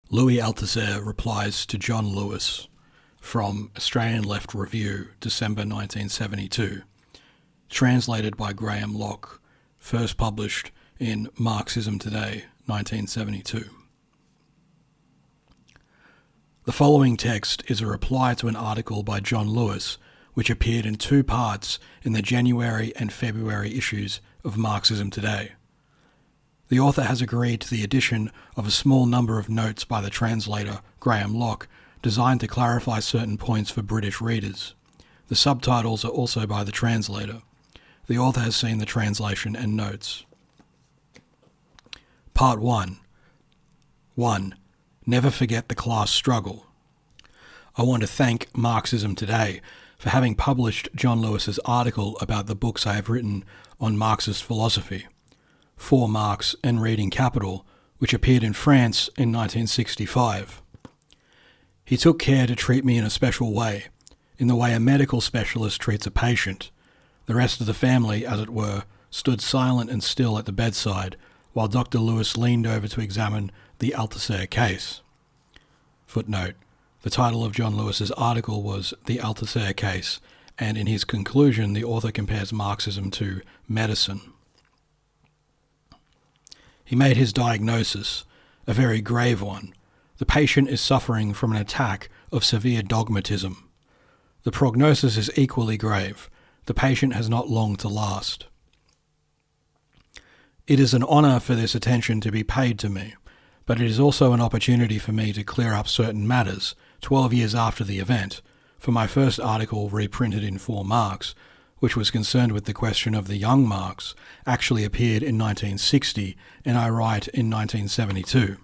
Louis Althusser replies to John Lewis from Australian Left Review, December 1972, translated by Grahame Locke, first published in Marxism Today, 1972. The following text is a reply to an article by John Lewis, which appeared in two parts in the January and February issues of Marxism Today. The author has agreed to the addition of a small number of notes by the translator, Grahame Locke, designed to clarify certain points for British readers. The subtitles are also by the translator. The author has seen the translation and notes. Part 1. 1. Never forget the class struggle. I want to thank Marxism Today for having published John Lewis's article about the books I have written on Marxist philosophy, For Marx and Reading Capital, which appeared in France in 1965. He took care to treat me in a special way, in the way a medical specialist treats a patient. The rest of the family, as it were, stood silent and still at the bedside, while Dr. Lewis leaned over to examine the Althusser case. Footnote: the title of John Lewis's article was The Althusser Case, and in his conclusion the author compares Marxism to medicine. He made his diagnosis, a very grave one. The patient is suffering from an attack of severe dogmatism. The prognosis is equally grave. The patient has not long to last. It is an honour for this attention to be paid to me, but it is also an opportunity for me to clear up certain matters 12 years after the event, for my first article reprinted in For Marx, which was concerned with the question of the young Marx, actually appeared in 1960, and I write in 1972.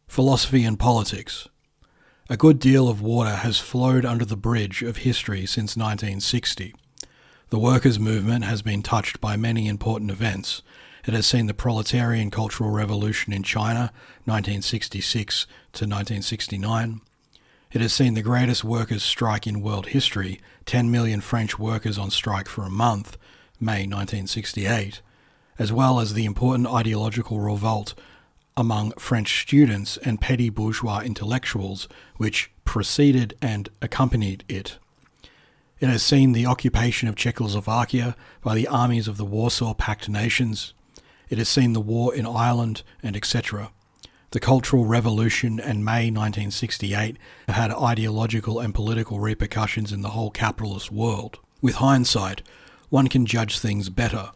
Philosophy and politics. A good deal of water has flowed under the bridge of history since 1960. The workers' movement has been touched by many important events. It has seen the proletarian cultural revolution in China, 1966 to 1969. It has seen the greatest workers' strike in world history, 10 million French workers on strike for a month, May 1968, as well as the important ideological revolt among French students and petty bourgeois intellectuals, which preceded and accompanied it. It has seen the occupation of Czechoslovakia by the armies of the Warsaw Pact nations. It has seen the war in Ireland, and etc. The Cultural Revolution and May 1968 have had ideological and political repercussions in the whole capitalist world. With hindsight, one can judge things better.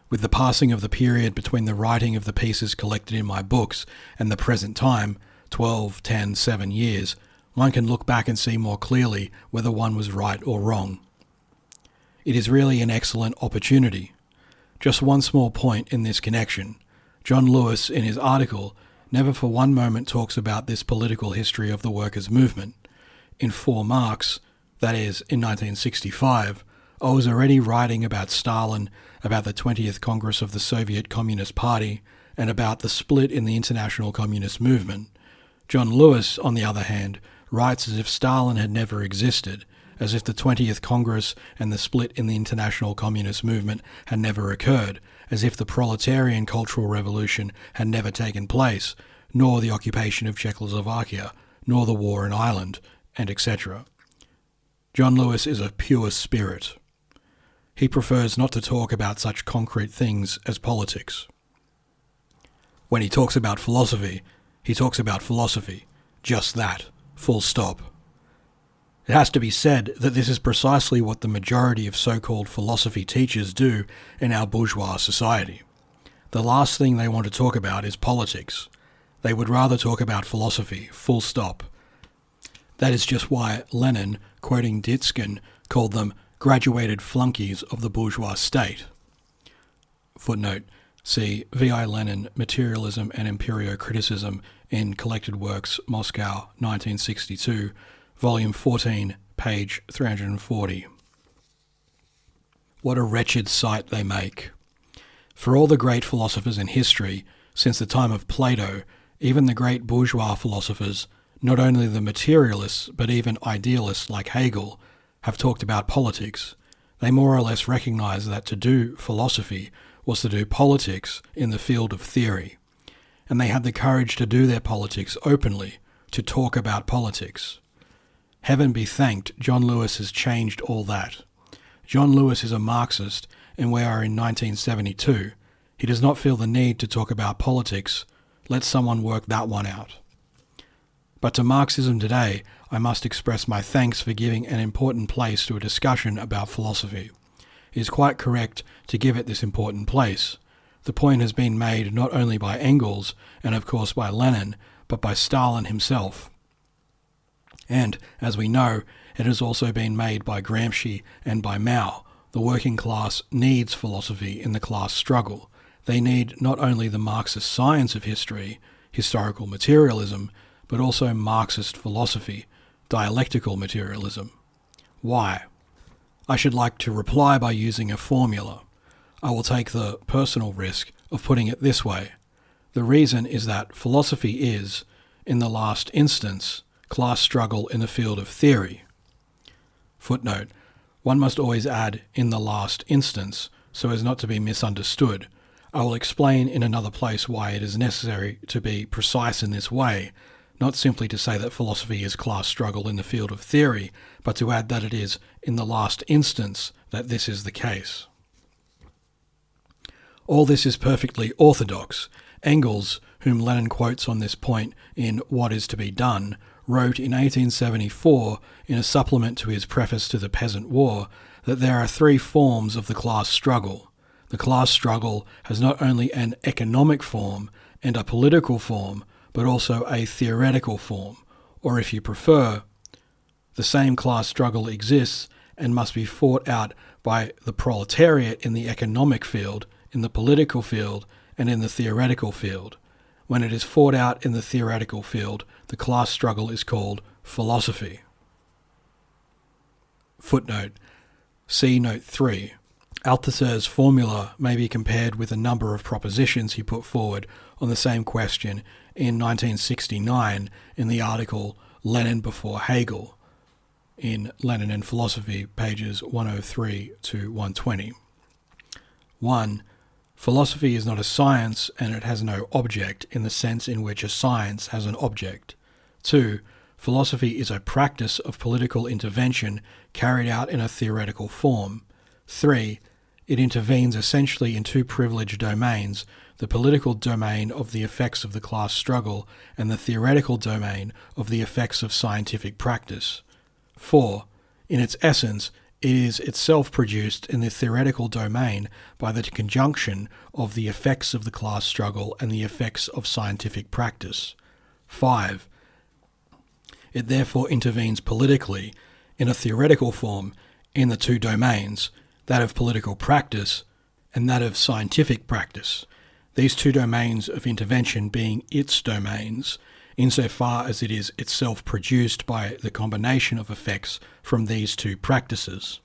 With the passing of the period between the writing of the pieces collected in my books and the present time, 12, 10, 7 years, one can look back and see more clearly whether one was right or wrong. It is really an excellent opportunity. Just one small point in this connection. John Lewis, in his article, never for one moment talks about this political history of the workers' movement. In For Marx, that is, in 1965, I was already writing about Stalin, about the 20th Congress of the Soviet Communist Party, and about the split in the international communist movement. John Lewis, on the other hand, writes as if Stalin had never existed, as if the 20th Congress and the split in the international communist movement had never occurred, as if the proletarian cultural revolution had never taken place, nor the occupation of Czechoslovakia, nor the war in Ireland, and etc. John Lewis is a pure spirit. He prefers not to talk about such concrete things as politics. When he talks about philosophy, he talks about philosophy. Just that. Full stop. It has to be said that this is precisely what the majority of so-called philosophy teachers do in our bourgeois society. The last thing they want to talk about is politics. They would rather talk about philosophy. Full stop. That is just why Lenin, quoting Ditskin, called them graduated flunkies of the bourgeois state. Footnote: see V.I. Lenin, Materialism and Empirio-Criticism in Collected Works, Moscow, 1962, Volume 14, page 340. What a wretched sight they make. For all the great philosophers in history, since the time of Plato, even the great bourgeois philosophers, not only the materialists but even idealists like Hegel, have talked about politics. They more or less recognize that to do philosophy was to do politics in the field of theory. and they had the courage to do their politics openly, to talk about politics. Heaven be thanked, John Lewis has changed all that. John Lewis is a Marxist, and we are in 1972. He does not feel the need to talk about politics. Let someone work that one out. But to Marxism today, I must express my thanks for giving an important place to a discussion about philosophy. It is quite correct to give it this important place. The point has been made not only by Engels, and of course by Lenin, but by Stalin himself. And, as we know, it has also been made by Gramsci and by Mao. The working class needs philosophy in the class struggle. They need not only the Marxist science of history, historical materialism, but also Marxist philosophy, dialectical materialism. Why? I should like to reply by using a formula. I will take the personal risk of putting it this way. The reason is that philosophy is, in the last instance, class struggle in the field of theory. Footnote: one must always add "in the last instance" so as not to be misunderstood. I will explain in another place why it is necessary to be precise in this way, not simply to say that philosophy is class struggle in the field of theory, but to add that it is, in the last instance, that this is the case. All this is perfectly orthodox. Engels, whom Lenin quotes on this point in What Is to Be Done, wrote in 1874, in a supplement to his preface to the Peasant War, that there are three forms of the class struggle. The class struggle has not only an economic form and a political form, but also a theoretical form, or if you prefer, the same class struggle exists and must be fought out by the proletariat in the economic field, in the political field, and in the theoretical field. When it is fought out in the theoretical field, the class struggle is called philosophy. Footnote: see Note 3. Althusser's formula may be compared with a number of propositions he put forward on the same question in 1969 in the article Lenin Before Hegel, in Lenin and Philosophy, pages 103 to 120. 1. Philosophy is not a science, and it has no object in the sense in which a science has an object. 2. Philosophy is a practice of political intervention carried out in a theoretical form. 3. It intervenes essentially in two privileged domains, the political domain of the effects of the class struggle and the theoretical domain of the effects of scientific practice. 4. In its essence, it is itself produced in the theoretical domain by the conjunction of the effects of the class struggle and the effects of scientific practice. 5. It therefore intervenes politically, in a theoretical form, in the two domains, that of political practice and that of scientific practice, these two domains of intervention being its domains, insofar as it is itself produced by the combination of effects from these two practices.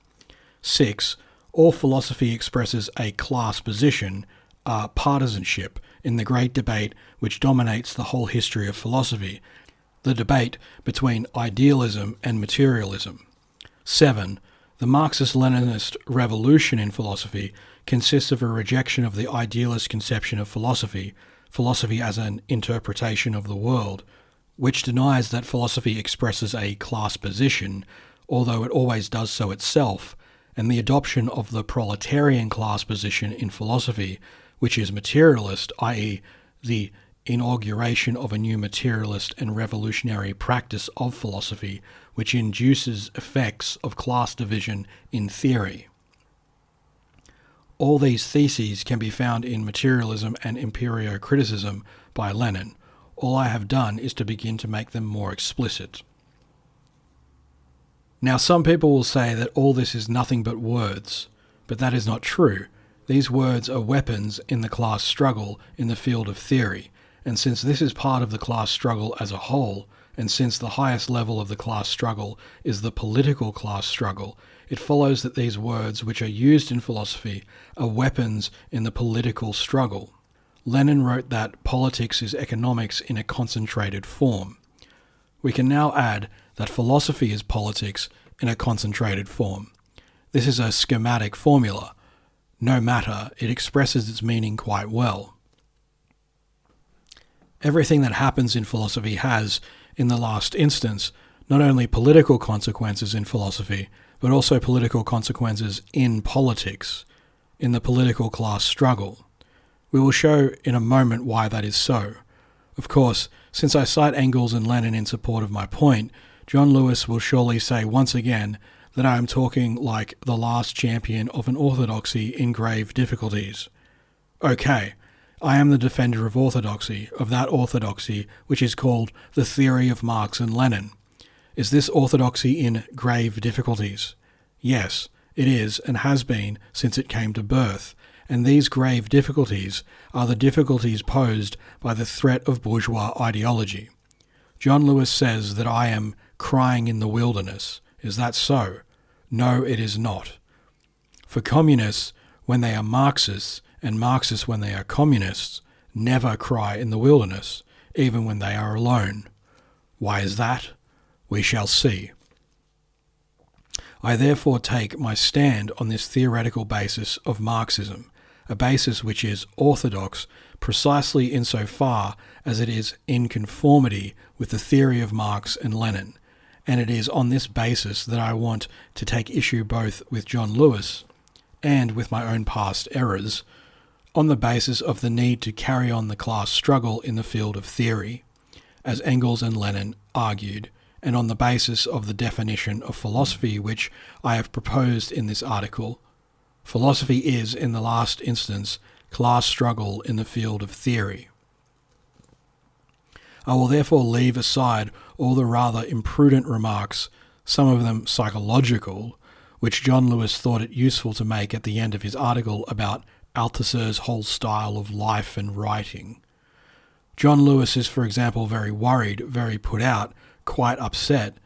6. All philosophy expresses a class position, a partisanship, in the great debate which dominates the whole history of philosophy, the debate between idealism and materialism. 7. The Marxist-Leninist revolution in philosophy consists of a rejection of the idealist conception of philosophy, philosophy as an interpretation of the world, which denies that philosophy expresses a class position, although it always does so itself, and the adoption of the proletarian class position in philosophy, which is materialist, i.e. the inauguration of a new materialist and revolutionary practice of philosophy, which induces effects of class division in theory. All these theses can be found in Materialism and Empirio-Criticism by Lenin. All I have done is to begin to make them more explicit. Now, some people will say that all this is nothing but words, but that is not true. These words are weapons in the class struggle in the field of theory, and since this is part of the class struggle as a whole, and since the highest level of the class struggle is the political class struggle, it follows that these words which are used in philosophy are weapons in the political struggle. Lenin wrote that politics is economics in a concentrated form. We can now add that philosophy is politics in a concentrated form. This is a schematic formula. No matter, it expresses its meaning quite well. Everything that happens in philosophy has, in the last instance, not only political consequences in philosophy, but also political consequences in politics, in the political class struggle. We will show in a moment why that is so. Of course, since I cite Engels and Lenin in support of my point, John Lewis will surely say once again that I am talking like the last champion of an orthodoxy in grave difficulties. Okay, I am the defender of orthodoxy, of that orthodoxy which is called the theory of Marx and Lenin. Is this orthodoxy in grave difficulties? Yes, it is and has been since it came to birth, and these grave difficulties are the difficulties posed by the threat of bourgeois ideology. John Lewis says that I am crying in the wilderness. Is that so? No, it is not. For communists, when they are Marxists, and Marxists when they are communists, never cry in the wilderness, even when they are alone. Why is that? We shall see. I therefore take my stand on this theoretical basis of Marxism, a basis which is orthodox precisely insofar as it is in conformity with the theory of Marx and Lenin, and it is on this basis that I want to take issue both with John Lewis and with my own past errors, on the basis of the need to carry on the class struggle in the field of theory, as Engels and Lenin argued, and on the basis of the definition of philosophy which I have proposed in this article. Philosophy is, in the last instance, class struggle in the field of theory. I will therefore leave aside all the rather imprudent remarks, some of them psychological, which John Lewis thought it useful to make at the end of his article about Althusser's whole style of life and writing. John Lewis is, for example, very worried, very put out, quite upset,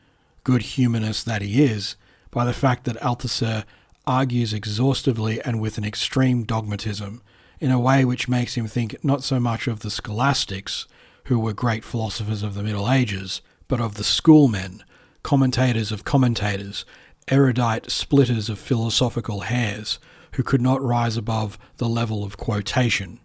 good humanist that he is, by the fact that Althusser argues exhaustively and with an extreme dogmatism, in a way which makes him think not so much of the scholastics, who were great philosophers of the Middle Ages, but of the schoolmen, commentators of commentators, erudite splitters of philosophical hairs, who could not rise above the level of quotation.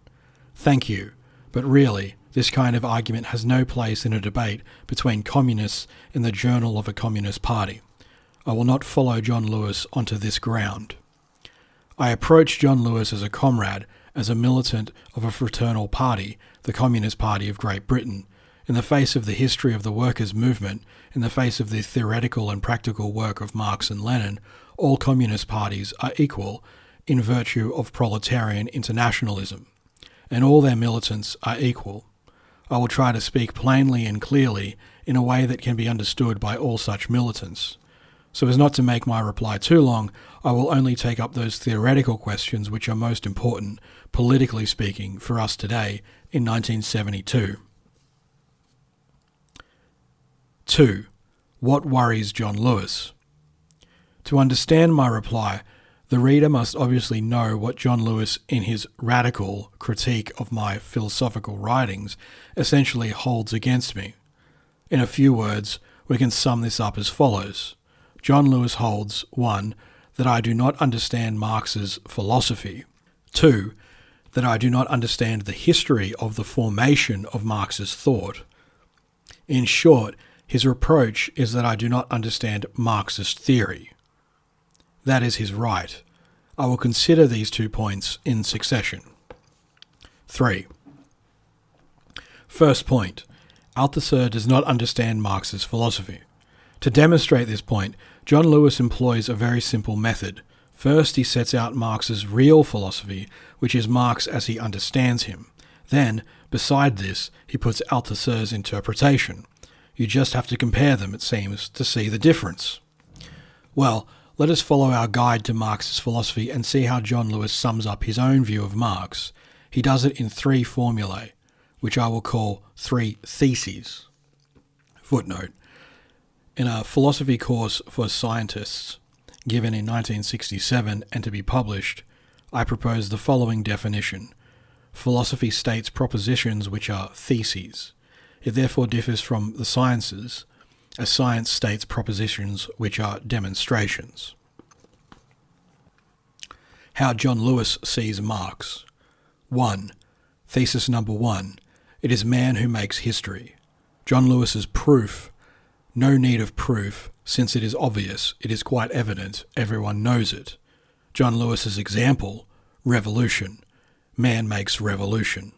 Thank you, but really, this kind of argument has no place in a debate between communists in the journal of a communist party. I will not follow John Lewis onto this ground. I approach John Lewis as a comrade, as a militant of a fraternal party, the Communist Party of Great Britain. In the face of the history of the workers' movement, in the face of the theoretical and practical work of Marx and Lenin, all communist parties are equal in virtue of proletarian internationalism, and all their militants are equal. I will try to speak plainly and clearly in a way that can be understood by all such militants. So as not to make my reply too long, I will only take up those theoretical questions which are most important, politically speaking, for us today in 1972. 2. What worries John Lewis? To understand my reply, the reader must obviously know what John Lewis, in his radical critique of my philosophical writings, essentially holds against me. In a few words, we can sum this up as follows. John Lewis holds, 1. That I do not understand Marx's philosophy. 2. That I do not understand the history of the formation of Marx's thought. In short, his reproach is that I do not understand Marxist theory. That is his right. I will consider these 2 points in succession. 3. First point. Althusser does not understand Marx's philosophy. To demonstrate this point, John Lewis employs a very simple method. First, he sets out Marx's real philosophy, which is Marx as he understands him. Then, beside this, he puts Althusser's interpretation. You just have to compare them, it seems, to see the difference. Well, let us follow our guide to Marx's philosophy and see how John Lewis sums up his own view of Marx. He does it in 3 formulae, which I will call 3 theses. Footnote. In a philosophy course for scientists, given in 1967 and to be published, I propose the following definition. Philosophy states propositions which are theses. It therefore differs from the sciences, as science states propositions which are demonstrations. How John Lewis sees Marx. 1. Thesis number 1. It is man who makes history. John Lewis's proof, no need of proof, since it is obvious, it is quite evident, everyone knows it. John Lewis's example, revolution. Man makes revolution.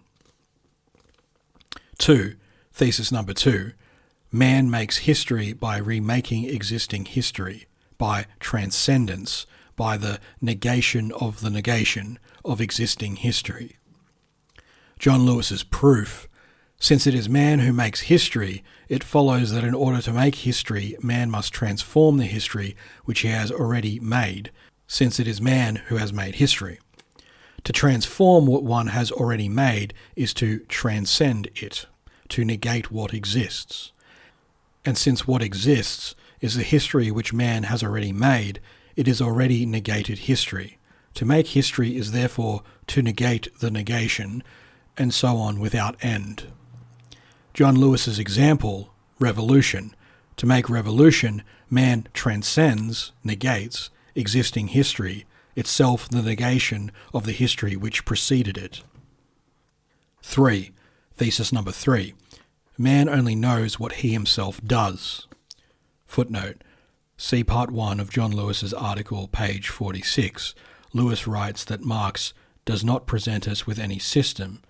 2. Thesis number 2. Man makes history by remaking existing history, by transcendence, by the negation of existing history. John Lewis's proof, since it is man who makes history, it follows that in order to make history, man must transform the history which he has already made, since it is man who has made history. To transform what one has already made is to transcend it, to negate what exists. And since what exists is the history which man has already made, it is already negated history. To make history is therefore to negate the negation, and so on without end. John Lewis's example, revolution. To make revolution, man transcends, negates, existing history, itself the negation of the history which preceded it. 3. Thesis number 3. Man only knows what he himself does. Footnote. See Part 1 of John Lewis's article, page 46. Lewis writes that Marx does not present us with any system.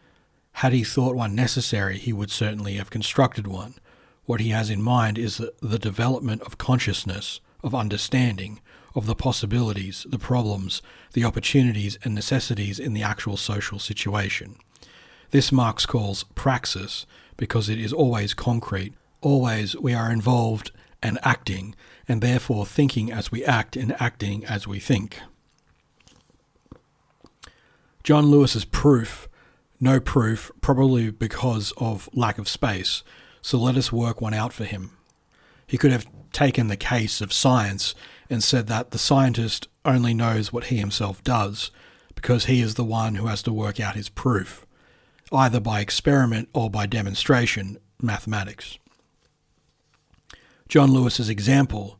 Had he thought one necessary, he would certainly have constructed one. What he has in mind is the development of consciousness, of understanding, of the possibilities, the problems, the opportunities and necessities in the actual social situation. This Marx calls praxis because it is always concrete. Always we are involved and acting, and therefore thinking as we act and acting as we think. John Lewis's proof, no proof, probably because of lack of space, so let us work one out for him. He could have taken the case of science and said that the scientist only knows what he himself does, because he is the one who has to work out his proof, either by experiment or by demonstration, mathematics. John Lewis's example,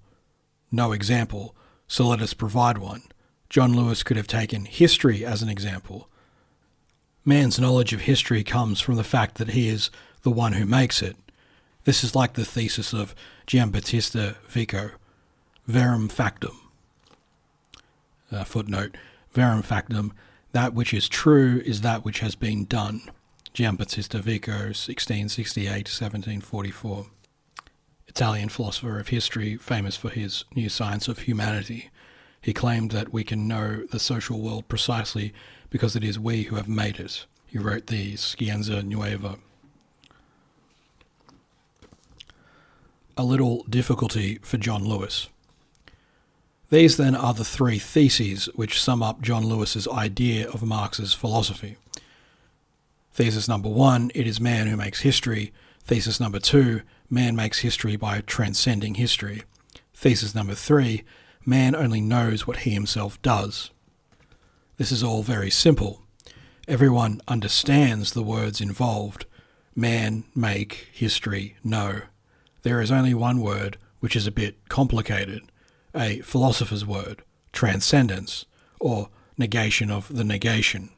no example, so let us provide one. John Lewis could have taken history as an example. Man's knowledge of history comes from the fact that he is the one who makes it. This is like the thesis of Giambattista Vico, verum factum. Footnote, verum factum, that which is true is that which has been done. Giambattista Vico, 1668-1744. Italian philosopher of history, famous for his new science of humanity. He claimed that we can know the social world precisely because it is we who have made it. He wrote the Scienza Nuova. A little difficulty for John Lewis. These then are the 3 theses which sum up John Lewis's idea of Marx's philosophy. Thesis number 1, it is man who makes history. Thesis number 2, man makes history by transcending history. Thesis number 3, man only knows what he himself does. This is all very simple. Everyone understands the words involved. Man, make, history, know. There is only one word which is a bit complicated, a philosopher's word, transcendence, or negation of the negation.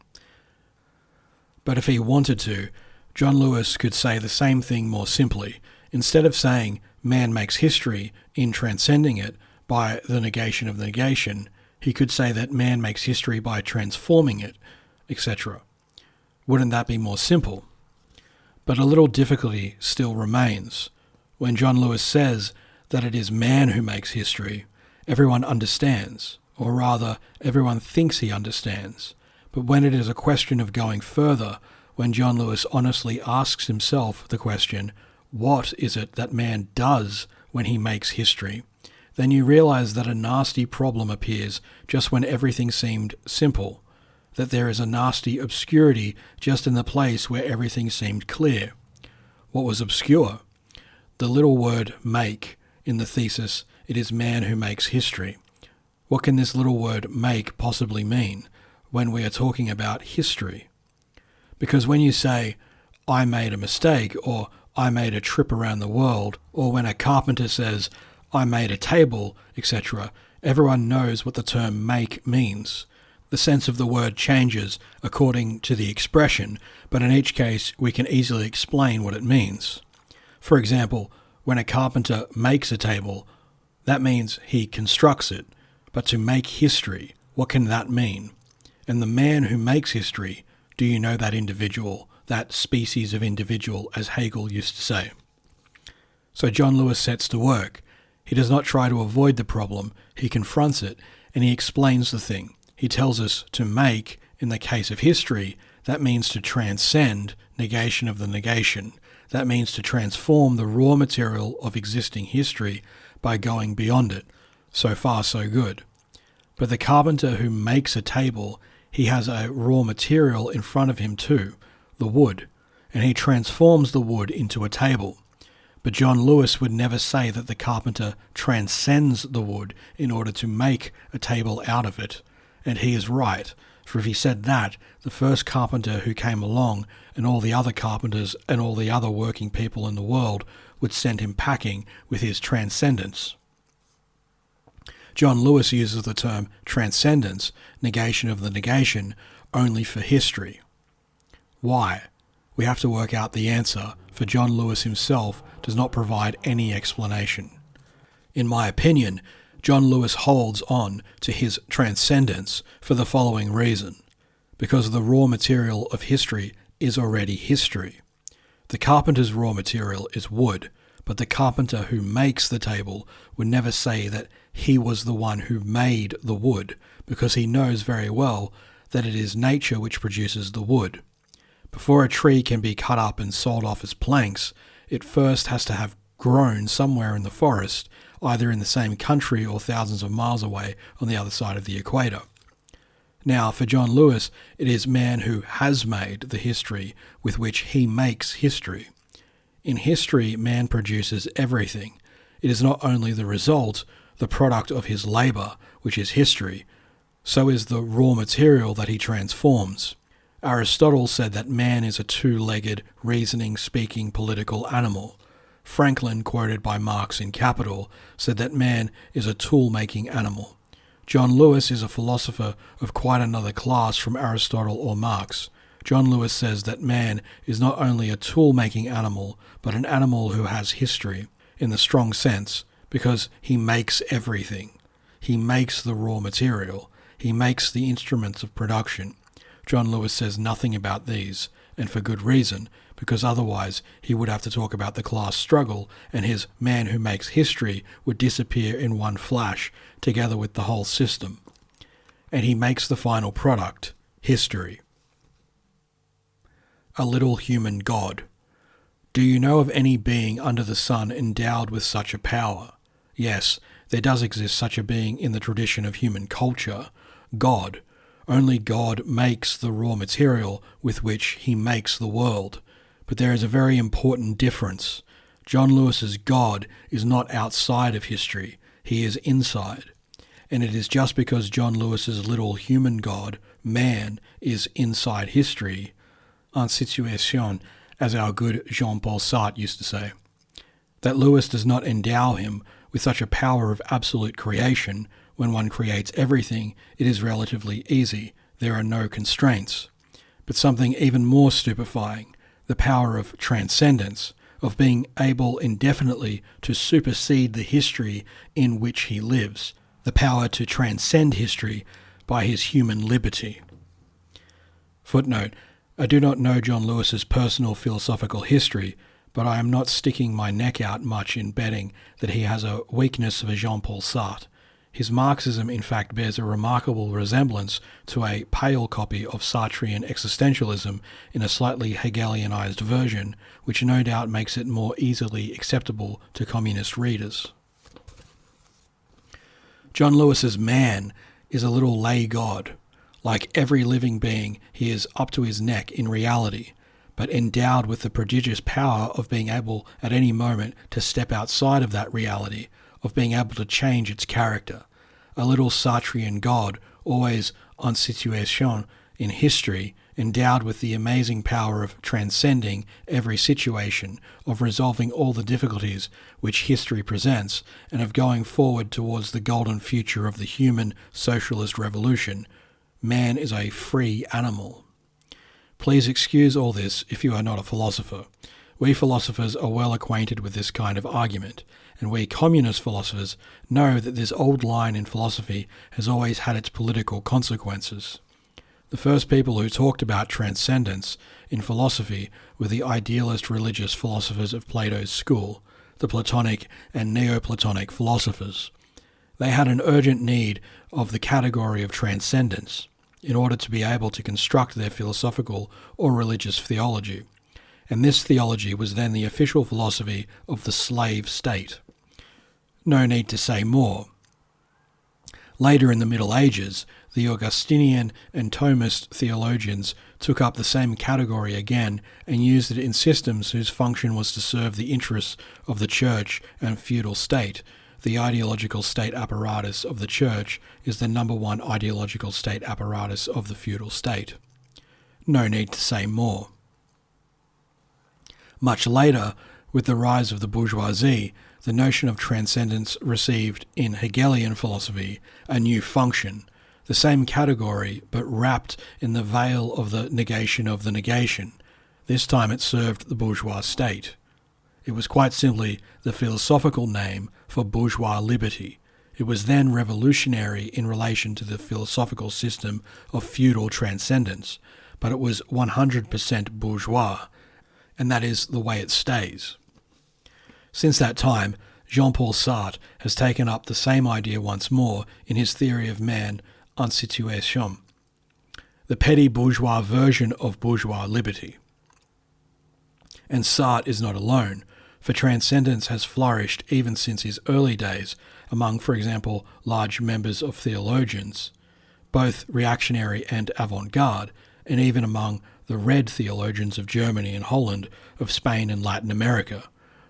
But if he wanted to, John Lewis could say the same thing more simply. Instead of saying man makes history in transcending it by the negation of the negation, he could say that man makes history by transforming it, etc. Wouldn't that be more simple? But a little difficulty still remains. When John Lewis says that it is man who makes history, everyone understands, or rather, everyone thinks he understands. But when it is a question of going further, when John Lewis honestly asks himself the question, what is it that man does when he makes history, then you realize that a nasty problem appears just when everything seemed simple, that there is a nasty obscurity just in the place where everything seemed clear. What was obscure? The little word make in the thesis, it is man who makes history. What can this little word make possibly mean when we are talking about history? Because when you say, I made a mistake, or I made a trip around the world, or when a carpenter says, I made a table, etc., everyone knows what the term make means. The sense of the word changes according to the expression, but in each case we can easily explain what it means. For example, when a carpenter makes a table, that means he constructs it. But to make history, what can that mean? And the man who makes history, do you know that individual, that species of individual, as Hegel used to say? So John Lewis sets to work. He does not try to avoid the problem, he confronts it, and he explains the thing. He tells us to make, in the case of history, that means to transcend, negation of the negation. That means to transform the raw material of existing history by going beyond it. So far, so good. But the carpenter who makes a table, he has a raw material in front of him too, the wood, and he transforms the wood into a table. But John Lewis would never say that the carpenter transcends the wood in order to make a table out of it. And he is right, for if he said that, the first carpenter who came along and all the other carpenters and all the other working people in the world would send him packing with his transcendence. John Lewis uses the term transcendence, negation of the negation, only for history. Why? We have to work out the answer, for John Lewis himself does not provide any explanation. In my opinion, John Lewis holds on to his transcendence for the following reason: because the raw material of history is already history. The carpenter's raw material is wood, but the carpenter who makes the table would never say that he was the one who made the wood, because he knows very well that it is nature which produces the wood. Before a tree can be cut up and sold off as planks, it first has to have grown somewhere in the forest, either in the same country or thousands of miles away on the other side of the equator. Now, for John Lewis, it is man who has made the history with which he makes history. In history, man produces everything. It is not only the result, the product of his labour, which is history, so is the raw material that he transforms. Aristotle said that man is a two-legged, reasoning, speaking, political animal. Franklin, quoted by Marx in Capital, said that man is a tool-making animal. John Lewis is a philosopher of quite another class from Aristotle or Marx. John Lewis says that man is not only a tool-making animal, but an animal who has history, in the strong sense, because he makes everything. He makes the raw material. He makes the instruments of production. John Lewis says nothing about these, and for good reason, because otherwise he would have to talk about the class struggle, and his man who makes history would disappear in one flash, together with the whole system. And he makes the final product, history. A little human God. Do you know of any being under the sun endowed with such a power? Yes, there does exist such a being in the tradition of human culture, God. Only God makes the raw material with which he makes the world. But there is a very important difference. John Lewis's God is not outside of history, he is inside. And it is just because John Lewis's little human God, man, is inside history, en situation, as our good Jean-Paul Sartre used to say, that Lewis does not endow him with such a power of absolute creation. When one creates everything, it is relatively easy. There are no constraints. But something even more stupefying, the power of transcendence, of being able indefinitely to supersede the history in which he lives, the power to transcend history by his human liberty. Footnote: I do not know John Lewis's personal philosophical history, but I am not sticking my neck out much in betting that he has a weakness for Jean-Paul Sartre. His Marxism, in fact, bears a remarkable resemblance to a pale copy of Sartrean existentialism in a slightly Hegelianized version, which no doubt makes it more easily acceptable to communist readers. John Lewis's man is a little lay god. Like every living being, he is up to his neck in reality, but endowed with the prodigious power of being able at any moment to step outside of that reality, of being able to change its character. A little Sartrean god, always en situation in history, endowed with the amazing power of transcending every situation, of resolving all the difficulties which history presents, and of going forward towards the golden future of the human socialist revolution. Man is a free animal. Please excuse all this if you are not a philosopher. We philosophers are well acquainted with this kind of argument, and we communist philosophers know that this old line in philosophy has always had its political consequences. The first people who talked about transcendence in philosophy were the idealist religious philosophers of Plato's school, the Platonic and Neoplatonic philosophers. They had an urgent need of the category of transcendence in order to be able to construct their philosophical or religious theology, and this theology was then the official philosophy of the slave state. No need to say more. Later in the Middle Ages, the Augustinian and Thomist theologians took up the same category again and used it in systems whose function was to serve the interests of the church and feudal state. The ideological state apparatus of the church is the number one ideological state apparatus of the feudal state. No need to say more. Much later, with the rise of the bourgeoisie, the notion of transcendence received in Hegelian philosophy a new function, the same category but wrapped in the veil of the negation of the negation. This time it served the bourgeois state. It was quite simply the philosophical name for bourgeois liberty. It was then revolutionary in relation to the philosophical system of feudal transcendence, but it was 100% bourgeois, and that is the way it stays. Since that time, Jean-Paul Sartre has taken up the same idea once more in his theory of man en situation, the petty bourgeois version of bourgeois liberty. And Sartre is not alone, for transcendence has flourished even since his early days among, for example, large members of theologians, both reactionary and avant-garde, and even among the red theologians of Germany and Holland, of Spain and Latin America.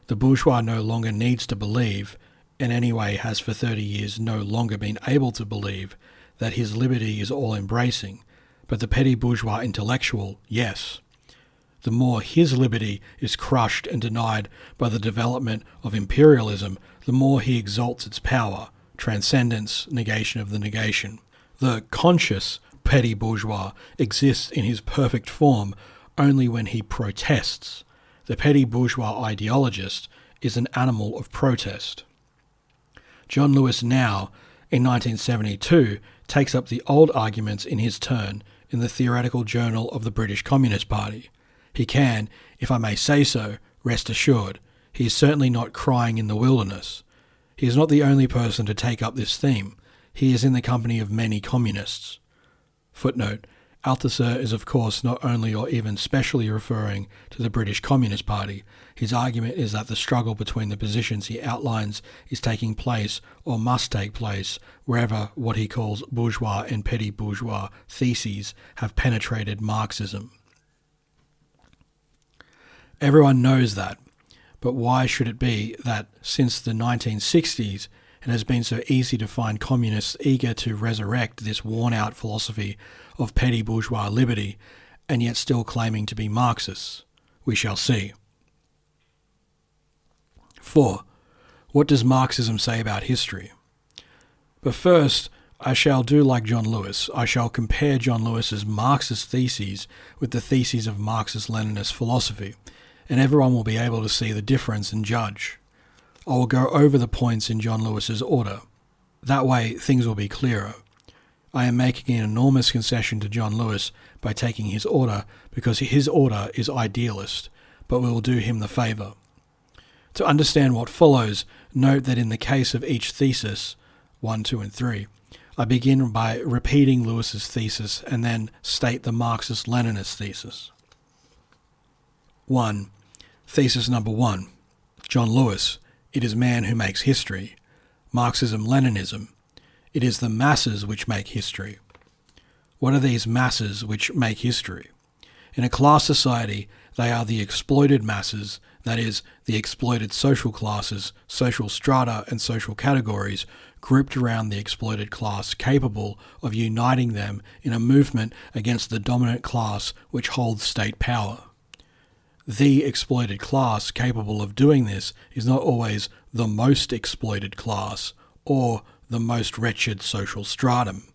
The bourgeois no longer needs to believe, and anyway has for 30 years no longer been able to believe, that his liberty is all-embracing, but the petty bourgeois intellectual, yes. The more his liberty is crushed and denied by the development of imperialism, the more he exalts its power, transcendence, negation of the negation. The conscious petty bourgeois exists in his perfect form only when he protests. The petty bourgeois ideologist is an animal of protest. John Lewis now, in 1972, takes up the old arguments in his turn in the Theoretical Journal of the British Communist Party. He can, if I may say so, rest assured, he is certainly not crying in the wilderness. He is not the only person to take up this theme. He is in the company of many communists. Footnote: Althusser is of course not only or even specially referring to the British Communist Party. His argument is that the struggle between the positions he outlines is taking place or must take place wherever what he calls bourgeois and petty bourgeois theses have penetrated Marxism. Everyone knows that, but why should it be that since the 1960s it has been so easy to find communists eager to resurrect this worn-out philosophy of petty bourgeois liberty, and yet still claiming to be Marxists? We shall see. 4. What does Marxism say about history? But first, I shall do like John Lewis. I shall compare John Lewis's Marxist theses with the theses of Marxist-Leninist philosophy, and everyone will be able to see the difference and judge. I will go over the points in John Lewis's order. That way, things will be clearer. I am making an enormous concession to John Lewis by taking his order because his order is idealist, but we will do him the favour. To understand what follows, note that in the case of each thesis, 1, 2 and 3, I begin by repeating Lewis's thesis and then state the Marxist-Leninist thesis. 1. Thesis number 1. John Lewis: it is man who makes history. Marxism-Leninism: it is the masses which make history. What are these masses which make history? In a class society, they are the exploited masses, that is, the exploited social classes, social strata and social categories grouped around the exploited class capable of uniting them in a movement against the dominant class which holds state power. The exploited class capable of doing this is not always the most exploited class or the most wretched social stratum.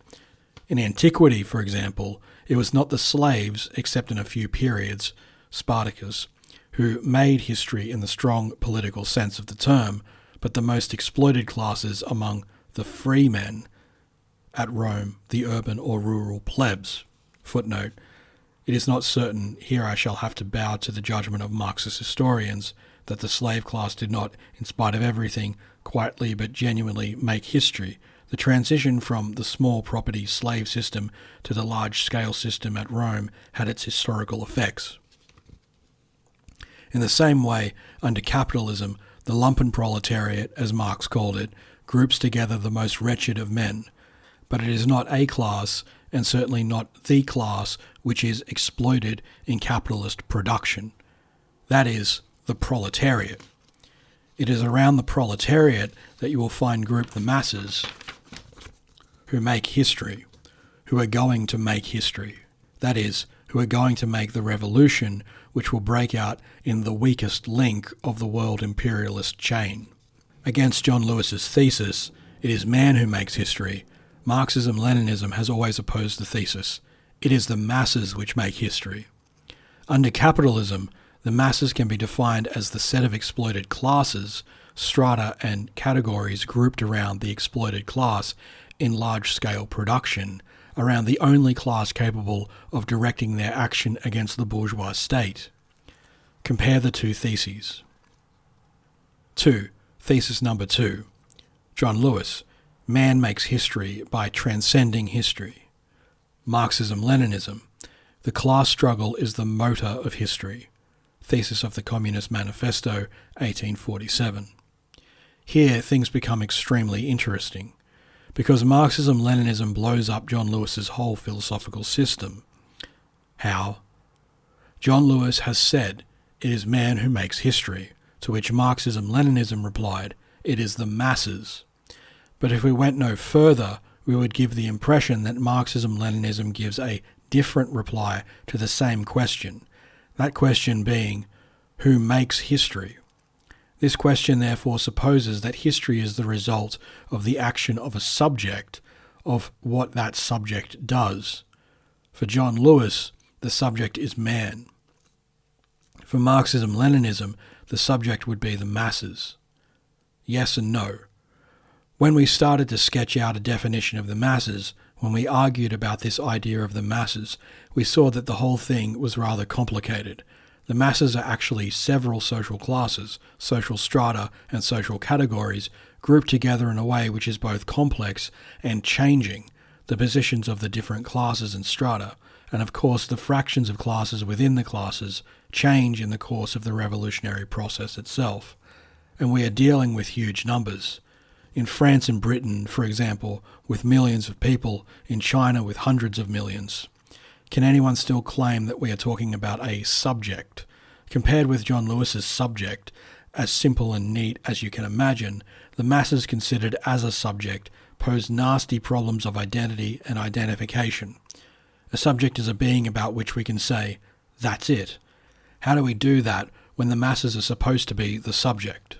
In antiquity, for example, it was not the slaves, except in a few periods, Spartacus, who made history in the strong political sense of the term, but the most exploited classes among the free men at Rome, the urban or rural plebs. Footnote: it is not certain, here I shall have to bow to the judgment of Marxist historians, that the slave class did not, in spite of everything, quietly but genuinely make history. The transition from the small property slave system to the large-scale system at Rome had its historical effects. In the same way, under capitalism, the lumpenproletariat, as Marx called it, groups together the most wretched of men. But it is not a class, and certainly not the class, which is exploited in capitalist production. That is, the proletariat. It is around the proletariat that you will find grouped the masses who make history, who are going to make history. That is, who are going to make the revolution which will break out in the weakest link of the world imperialist chain. Against John Lewis's thesis, it is man who makes history, Marxism-Leninism has always opposed the thesis. It is the masses which make history. Under capitalism, the masses can be defined as the set of exploited classes, strata and categories grouped around the exploited class in large-scale production, around the only class capable of directing their action against the bourgeois state. Compare the two theses. 2. Thesis number 2. John Lewis. Man makes history by transcending history. Marxism-Leninism. The class struggle is the motor of history. Thesis of the Communist Manifesto, 1847. Here things become extremely interesting, because Marxism-Leninism blows up John Lewis's whole philosophical system. How? John Lewis has said, it is man who makes history, to which Marxism-Leninism replied, it is the masses. But if we went no further, we would give the impression that Marxism-Leninism gives a different reply to the same question, that question being, who makes history? This question therefore supposes that history is the result of the action of a subject, of what that subject does. For John Lewis, the subject is man. For Marxism-Leninism, the subject would be the masses. Yes and no. When we started to sketch out a definition of the masses, when we argued about this idea of the masses, we saw that the whole thing was rather complicated. The masses are actually several social classes, social strata, and social categories grouped together in a way which is both complex and changing, the positions of the different classes and strata, and of course the fractions of classes within the classes change in the course of the revolutionary process itself. And we are dealing with huge numbers. In France and Britain, for example, with millions of people, in China with hundreds of millions. Can anyone still claim that we are talking about a subject? Compared with John Lewis's subject, as simple and neat as you can imagine, the masses considered as a subject pose nasty problems of identity and identification. A subject is a being about which we can say, that's it. How do we do that when the masses are supposed to be the subject?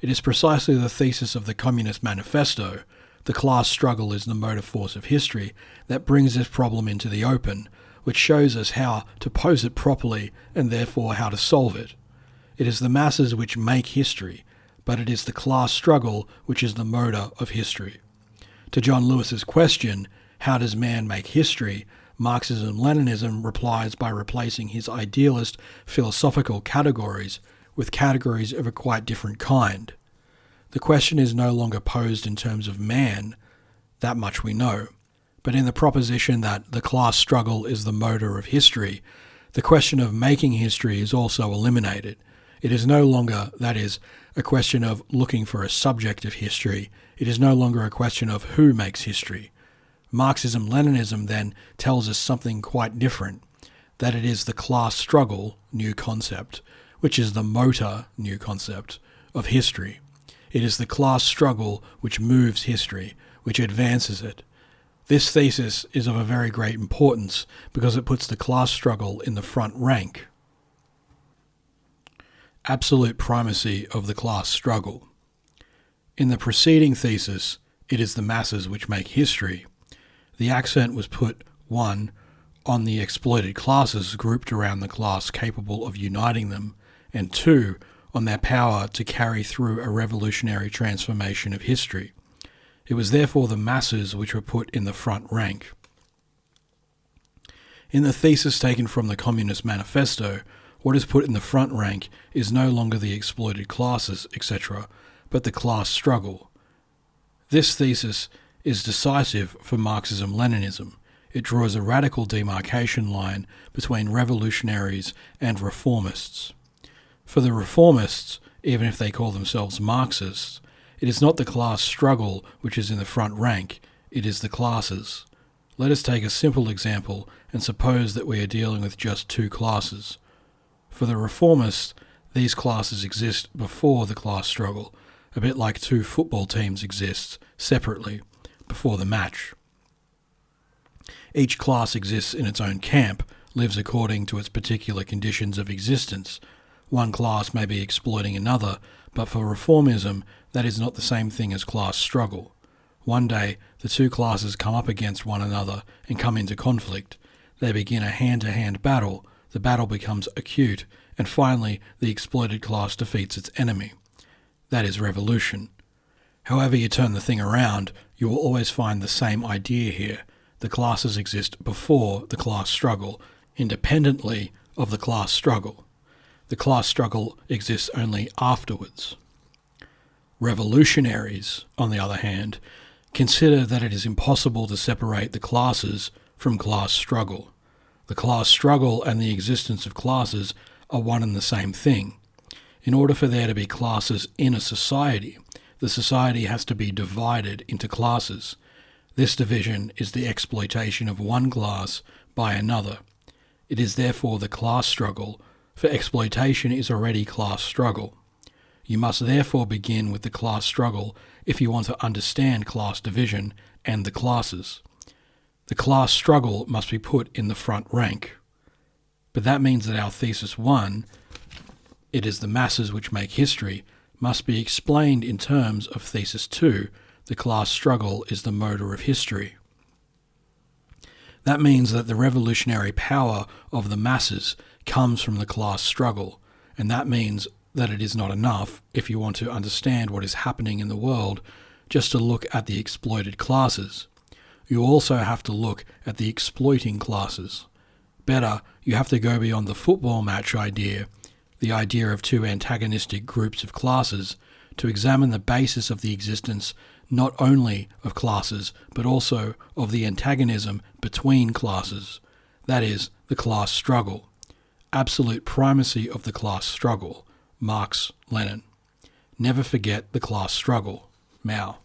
It is precisely the thesis of the Communist Manifesto, the class struggle is the motive force of history, that brings this problem into the open, which shows us how to pose it properly and therefore how to solve it. It is the masses which make history, but it is the class struggle which is the motor of history. To John Lewis's question, how does man make history? Marxism-Leninism replies by replacing his idealist philosophical categories with categories of a quite different kind. The question is no longer posed in terms of man, that much we know, but in the proposition that the class struggle is the motor of history, the question of making history is also eliminated. It is no longer, that is, a question of looking for a subject of history. It is no longer a question of who makes history. Marxism-Leninism then tells us something quite different, that it is the class struggle, new concept, which is the motor, new concept, of history. It is the class struggle which moves history, which advances it. This thesis is of a very great importance because it puts the class struggle in the front rank. Absolute primacy of the class struggle. In the preceding thesis, it is the masses which make history. The accent was put, 1, on the exploited classes grouped around the class capable of uniting them, and 2, on their power to carry through a revolutionary transformation of history. It was therefore the masses which were put in the front rank. In the thesis taken from the Communist Manifesto, what is put in the front rank is no longer the exploited classes, etc., but the class struggle. This thesis is decisive for Marxism-Leninism. It draws a radical demarcation line between revolutionaries and reformists. For the reformists, even if they call themselves Marxists, it is not the class struggle which is in the front rank, it is the classes. Let us take a simple example and suppose that we are dealing with just two classes. For the reformists, these classes exist before the class struggle, a bit like two football teams exist separately before the match. Each class exists in its own camp, lives according to its particular conditions of existence. One class may be exploiting another, but for reformism, that is not the same thing as class struggle. One day, the two classes come up against one another and come into conflict. They begin a hand-to-hand battle, the battle becomes acute, and finally the exploited class defeats its enemy. That is revolution. However you turn the thing around, you will always find the same idea here. The classes exist before the class struggle, independently of the class struggle. The class struggle exists only afterwards. Revolutionaries, on the other hand, consider that it is impossible to separate the classes from class struggle. The class struggle and the existence of classes are one and the same thing. In order for there to be classes in a society, the society has to be divided into classes. This division is the exploitation of one class by another. It is therefore the class struggle, for exploitation is already class struggle. You must therefore begin with the class struggle if you want to understand class division and the classes. The class struggle must be put in the front rank. But that means that our thesis 1, it is the masses which make history, must be explained in terms of thesis 2, the class struggle is the motor of history. That means that the revolutionary power of the masses comes from the class struggle, and that means that it is not enough, if you want to understand what is happening in the world, just to look at the exploited classes. You also have to look at the exploiting classes. Better, you have to go beyond the football match idea, the idea of two antagonistic groups of classes, to examine the basis of the existence not only of classes, but also of the antagonism between classes, that is, the class struggle. Absolute primacy of the class struggle. Marx, Lenin. Never forget the class struggle. Mao.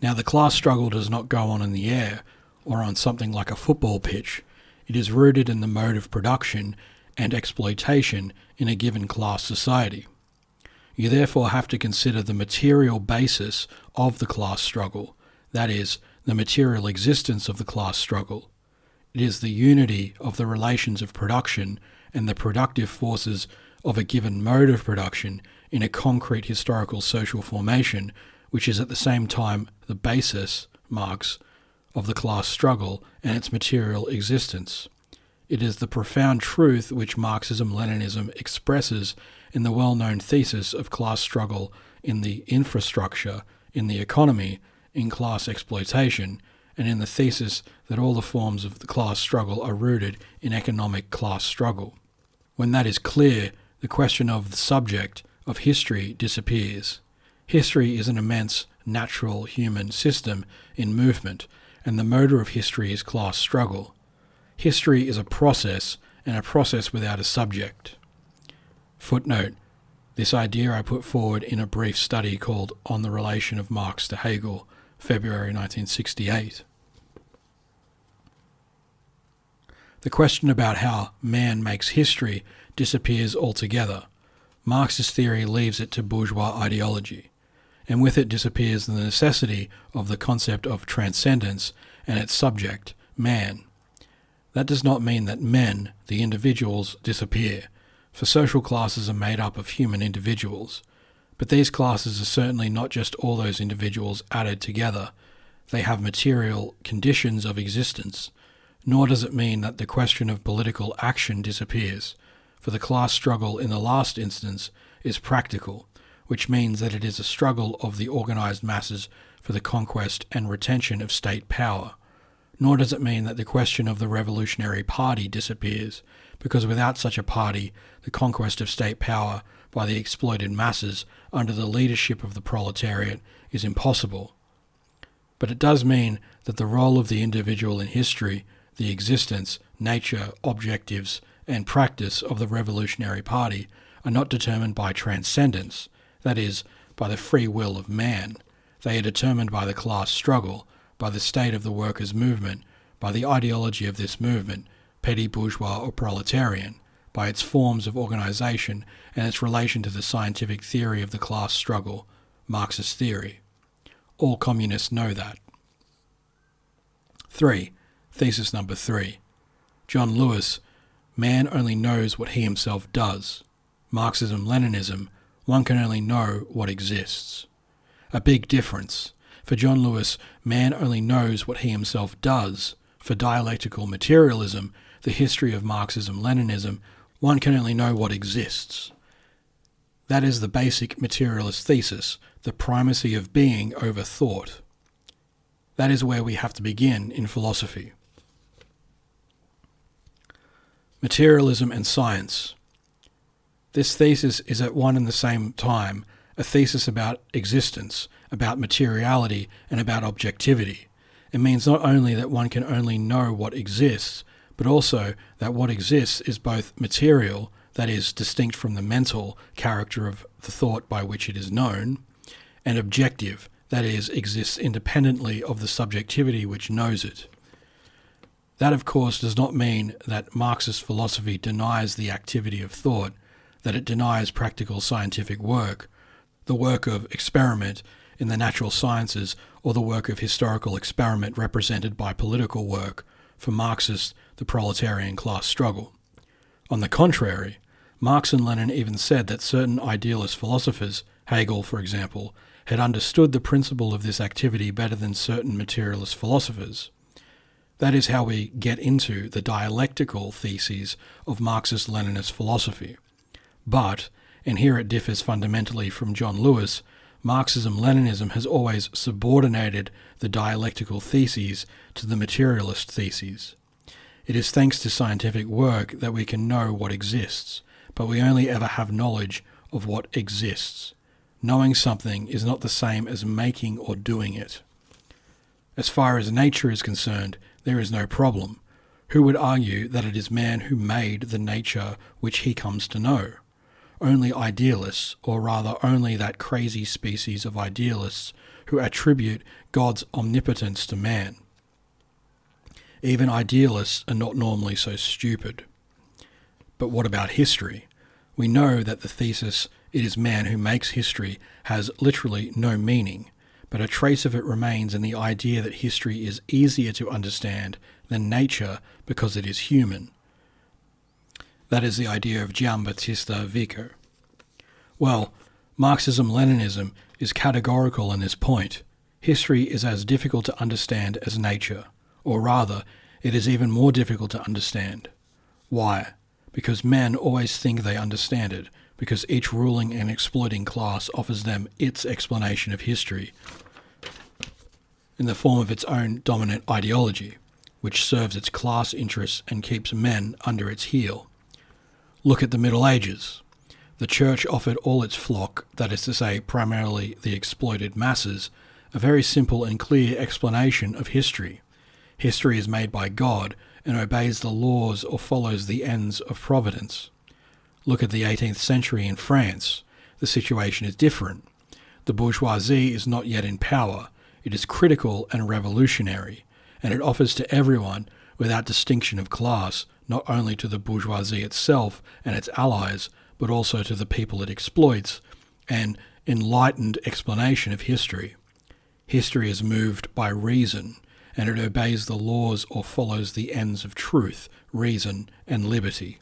Now, the class struggle does not go on in the air or on something like a football pitch. It is rooted in the mode of production and exploitation in a given class society. You therefore have to consider the material basis of the class struggle, that is, the material existence of the class struggle. It is the unity of the relations of production and the productive forces of a given mode of production in a concrete historical social formation, which is at the same time the basis, Marx, of the class struggle and its material existence. It is the profound truth which Marxism-Leninism expresses in the well-known thesis of class struggle in the infrastructure, in the economy, in class exploitation, and in the thesis that all the forms of the class struggle are rooted in economic class struggle. When that is clear, the question of the subject of history disappears. History is an immense, natural human system in movement, and the motor of history is class struggle. History is a process, and a process without a subject. Footnote: this idea I put forward in a brief study called On the Relation of Marx to Hegel, February 1968. The question about how man makes history disappears altogether. Marx's theory leaves it to bourgeois ideology, and with it disappears the necessity of the concept of transcendence and its subject, man. That does not mean that men, the individuals, disappear, for social classes are made up of human individuals. But these classes are certainly not just all those individuals added together. they have material conditions of existence, nor does it mean that the question of political action disappears, for the class struggle in the last instance is practical, which means that it is a struggle of the organised masses for the conquest and retention of state power. Nor does it mean that the question of the revolutionary party disappears, because without such a party, the conquest of state power by the exploited masses under the leadership of the proletariat is impossible. But it does mean that the role of the individual in history, the existence, nature, objectives, and practice of the revolutionary party are not determined by transcendence, that is, by the free will of man. They are determined by the class struggle, by the state of the workers' movement, by the ideology of this movement, petty bourgeois or proletarian, by its forms of organisation and its relation to the scientific theory of the class struggle, Marxist theory. All communists know that. 3. Thesis number 3. John Lewis, man only knows what he himself does. Marxism-Leninism, one can only know what exists. A big difference. For John Lewis, man only knows what he himself does. For dialectical materialism, the history of Marxism-Leninism, one can only know what exists. That is the basic materialist thesis, the primacy of being over thought. That is where we have to begin in philosophy. Materialism and science. This thesis is at one and the same time a thesis about existence, about materiality, and about objectivity. It means not only that one can only know what exists, but also that what exists is both material, that is, distinct from the mental character of the thought by which it is known, and objective, that is, exists independently of the subjectivity which knows it. That, of course, does not mean that Marxist philosophy denies the activity of thought, that it denies practical scientific work, the work of experiment in the natural sciences, or the work of historical experiment represented by political work for Marxists, the proletarian class struggle. On the contrary, Marx and Lenin even said that certain idealist philosophers, Hegel for example, had understood the principle of this activity better than certain materialist philosophers. That is how we get into the dialectical theses of Marxist-Leninist philosophy. But, and here it differs fundamentally from John Lewis, Marxism-Leninism has always subordinated the dialectical theses to the materialist theses. It is thanks to scientific work that we can know what exists, but we only ever have knowledge of what exists. Knowing something is not the same as making or doing it. As far as nature is concerned, there is no problem. Who would argue that it is man who made the nature which he comes to know? Only idealists, or rather only that crazy species of idealists who attribute God's omnipotence to man. Even idealists are not normally so stupid. But what about history? We know that the thesis, "it is man who makes history," has literally no meaning, but a trace of it remains in the idea that history is easier to understand than nature because it is human. That is the idea of Giambattista Vico. Well, Marxism-Leninism is categorical in this point. History is as difficult to understand as nature, or rather, it is even more difficult to understand. Why? Because men always think they understand it, because each ruling and exploiting class offers them its explanation of history in the form of its own dominant ideology, which serves its class interests and keeps men under its heel. Look at the Middle Ages. The Church offered all its flock, that is to say primarily the exploited masses, a very simple and clear explanation of history. History is made by God and obeys the laws or follows the ends of providence. Look at the 18th century in France. The situation is different. The bourgeoisie is not yet in power. It is critical and revolutionary, and it offers to everyone, without distinction of class, not only to the bourgeoisie itself and its allies, but also to the people it exploits, an enlightened explanation of history. History is moved by reason, and it obeys the laws or follows the ends of truth, reason, and liberty.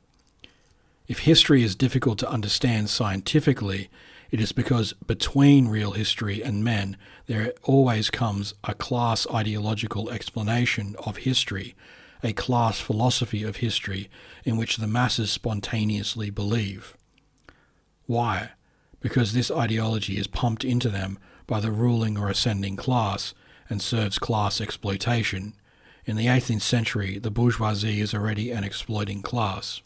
If history is difficult to understand scientifically, It is because between real history and men there always comes a class ideological explanation of history, a class philosophy of history in which the masses spontaneously believe. Why? Because this ideology is pumped into them by the ruling or ascending class and serves class exploitation. In the 18th century, the bourgeoisie is already an exploiting class.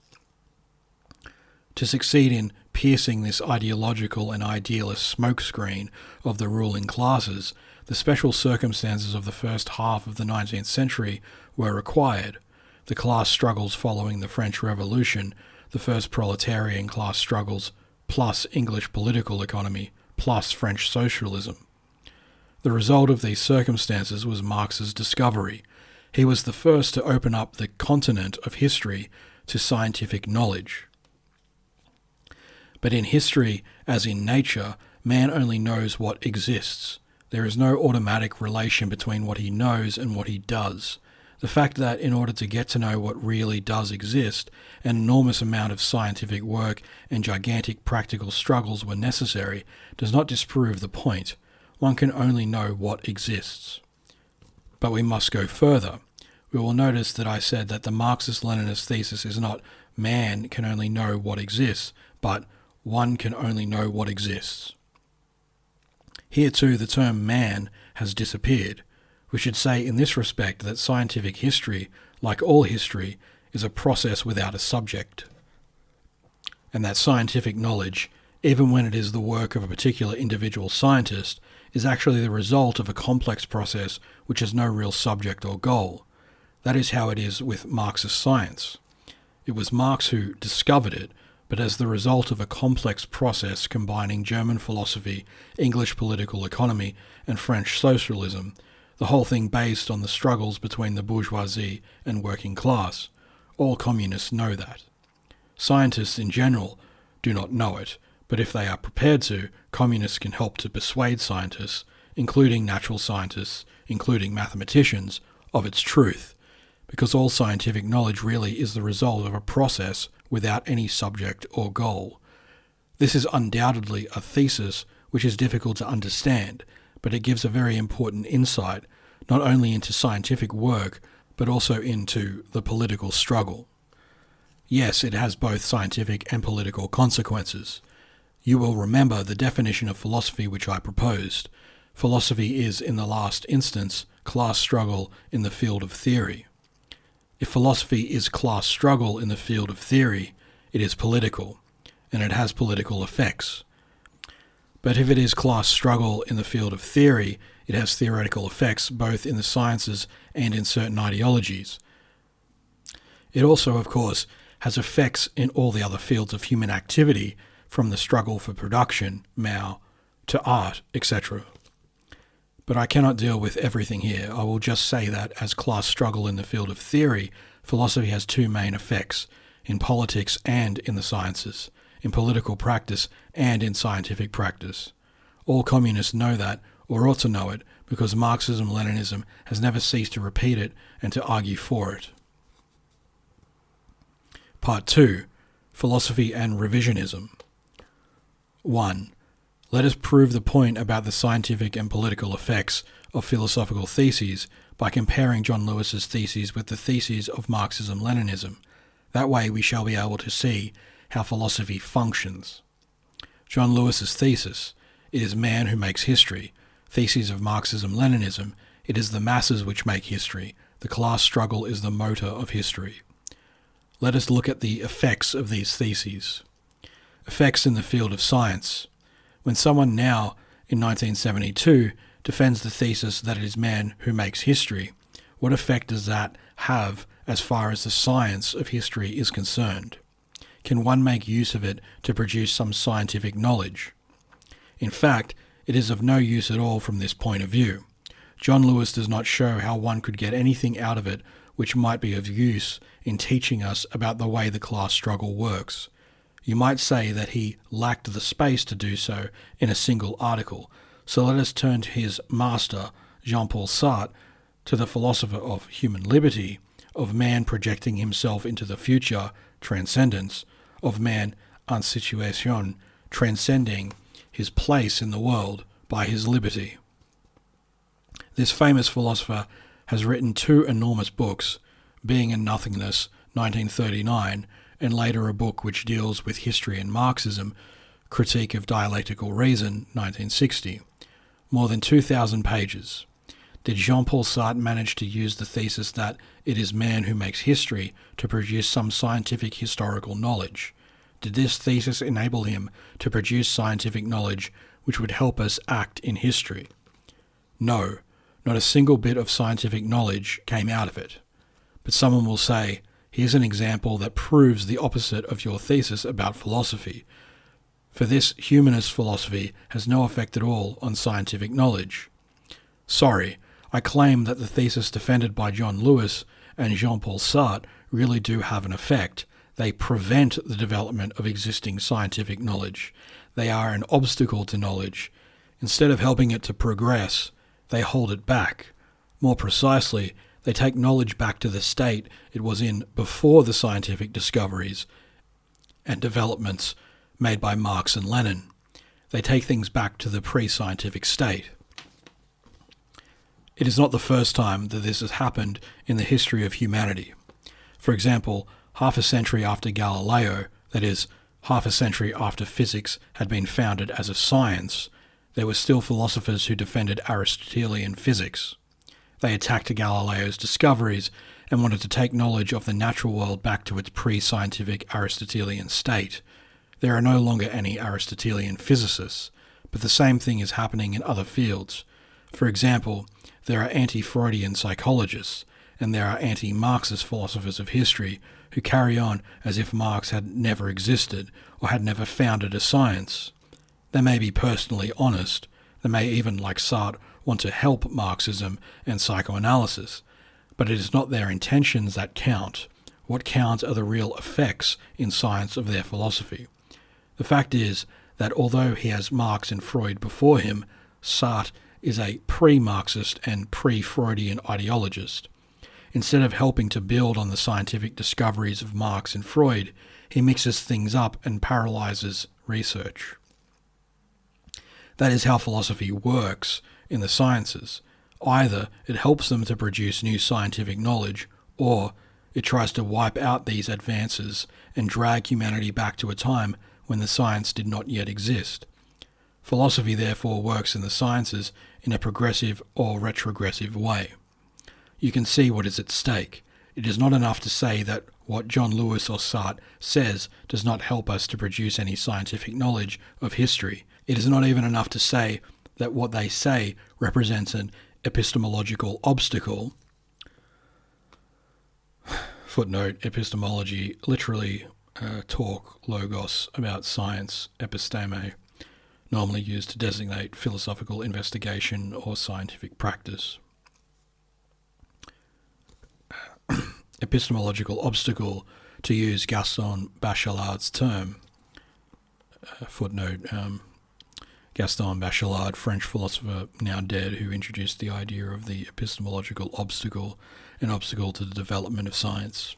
To succeed in piercing this ideological and idealist smokescreen of the ruling classes, the special circumstances of the first half of the 19th century were required. The class struggles following the French Revolution, the first proletarian class struggles, plus English political economy, plus French socialism. The result of these circumstances was Marx's discovery. He was the first to open up the continent of history to scientific knowledge. But in history, as in nature, man only knows what exists. There is no automatic relation between what he knows and what he does. The fact that in order to get to know what really does exist, an enormous amount of scientific work and gigantic practical struggles were necessary does not disprove the point. One can only know what exists. But we must go further. We will notice that I said that the Marxist-Leninist thesis is not man can only know what exists, but one can only know what exists. Here too the term man has disappeared. We should say in this respect that scientific history, like all history, is a process without a subject, and that scientific knowledge, even when it is the work of a particular individual scientist, is actually the result of a complex process which has no real subject or goal. That is how it is with Marxist science. It was Marx who discovered it, but as the result of a complex process combining German philosophy, English political economy, and French socialism, the whole thing based on the struggles between the bourgeoisie and working class. All communists know that. Scientists in general do not know it, but if they are prepared to, communists can help to persuade scientists, including natural scientists, including mathematicians, of its truth, because all scientific knowledge really is the result of a process without any subject or goal. This is undoubtedly a thesis which is difficult to understand, but it gives a very important insight, not only into scientific work, but also into the political struggle. Yes, it has both scientific and political consequences. You will remember the definition of philosophy which I proposed. Philosophy is, in the last instance, class struggle in the field of theory. If philosophy is class struggle in the field of theory, it is political, and it has political effects. But if it is class struggle in the field of theory, it has theoretical effects both in the sciences and in certain ideologies. It also, of course, has effects in all the other fields of human activity, from the struggle for production, Mao, to art, etc. But I cannot deal with everything here. I will just say that as class struggle in the field of theory, philosophy has two main effects, in politics and in the sciences, in political practice and in scientific practice. All communists know that, or ought to know it, because Marxism-Leninism has never ceased to repeat it and to argue for it. Part 2. Philosophy and Revisionism. 1. Let us prove the point about the scientific and political effects of philosophical theses by comparing John Lewis's theses with the theses of Marxism-Leninism. That way we shall be able to see how philosophy functions. John Lewis's thesis, it is man who makes history. Theses of Marxism-Leninism, it is the masses which make history. The class struggle is the motor of history. Let us look at the effects of these theses. Effects in the field of science. When someone now, in 1972, defends the thesis that it is man who makes history, what effect does that have as far as the science of history is concerned? Can one make use of it to produce some scientific knowledge? In fact, it is of no use at all from this point of view. John Lewis does not show how one could get anything out of it which might be of use in teaching us about the way the class struggle works. You might say that he lacked the space to do so in a single article, so let us turn to his master, Jean-Paul Sartre, to the philosopher of human liberty, of man projecting himself into the future, transcendence, of man en situation, transcending his place in the world by his liberty. This famous philosopher has written 2 enormous books, Being and Nothingness, 1939, and later a book which deals with history and Marxism, Critique of Dialectical Reason, 1960. More than 2,000 pages. Did Jean-Paul Sartre manage to use the thesis that it is man who makes history to produce some scientific historical knowledge? Did this thesis enable him to produce scientific knowledge which would help us act in history? No, not a single bit of scientific knowledge came out of it. But someone will say, here's an example that proves the opposite of your thesis about philosophy. For this humanist philosophy has no effect at all on scientific knowledge. Sorry, I claim that the thesis defended by John Lewis and Jean-Paul Sartre really do have an effect. They prevent the development of existing scientific knowledge. They are an obstacle to knowledge. Instead of helping it to progress, they hold it back. More precisely, they take knowledge back to the state it was in before the scientific discoveries and developments made by Marx and Lenin. They take things back to the pre-scientific state. It is not the first time that this has happened in the history of humanity. For example, half a century after Galileo, that is, half a century after physics had been founded as a science, there were still philosophers who defended Aristotelian physics. They attacked Galileo's discoveries and wanted to take knowledge of the natural world back to its pre-scientific Aristotelian state. There are no longer any Aristotelian physicists, but the same thing is happening in other fields. For example, there are anti-Freudian psychologists, and there are anti-Marxist philosophers of history who carry on as if Marx had never existed or had never founded a science. They may be personally honest, they may even, like Sartre, want to help Marxism and psychoanalysis, but it is not their intentions that count. What counts are the real effects in science of their philosophy. The fact is that although he has Marx and Freud before him, Sartre is a pre-Marxist and pre-Freudian ideologist. Instead of helping to build on the scientific discoveries of Marx and Freud, he mixes things up and paralyzes research. That is how philosophy works in the sciences. Either it helps them to produce new scientific knowledge, or it tries to wipe out these advances and drag humanity back to a time when the science did not yet exist. Philosophy therefore works in the sciences in a progressive or retrogressive way. You can see what is at stake. It is not enough to say that what John Lewis or Sartre says does not help us to produce any scientific knowledge of history. It is not even enough to say that what they say represents an epistemological obstacle. Footnote, epistemology, literally talk, logos, about science, episteme, normally used to designate philosophical investigation or scientific practice. Epistemological obstacle, to use Gaston Bachelard's term. Footnote, Gaston Bachelard, French philosopher now dead, who introduced the idea of the epistemological obstacle, an obstacle to the development of science.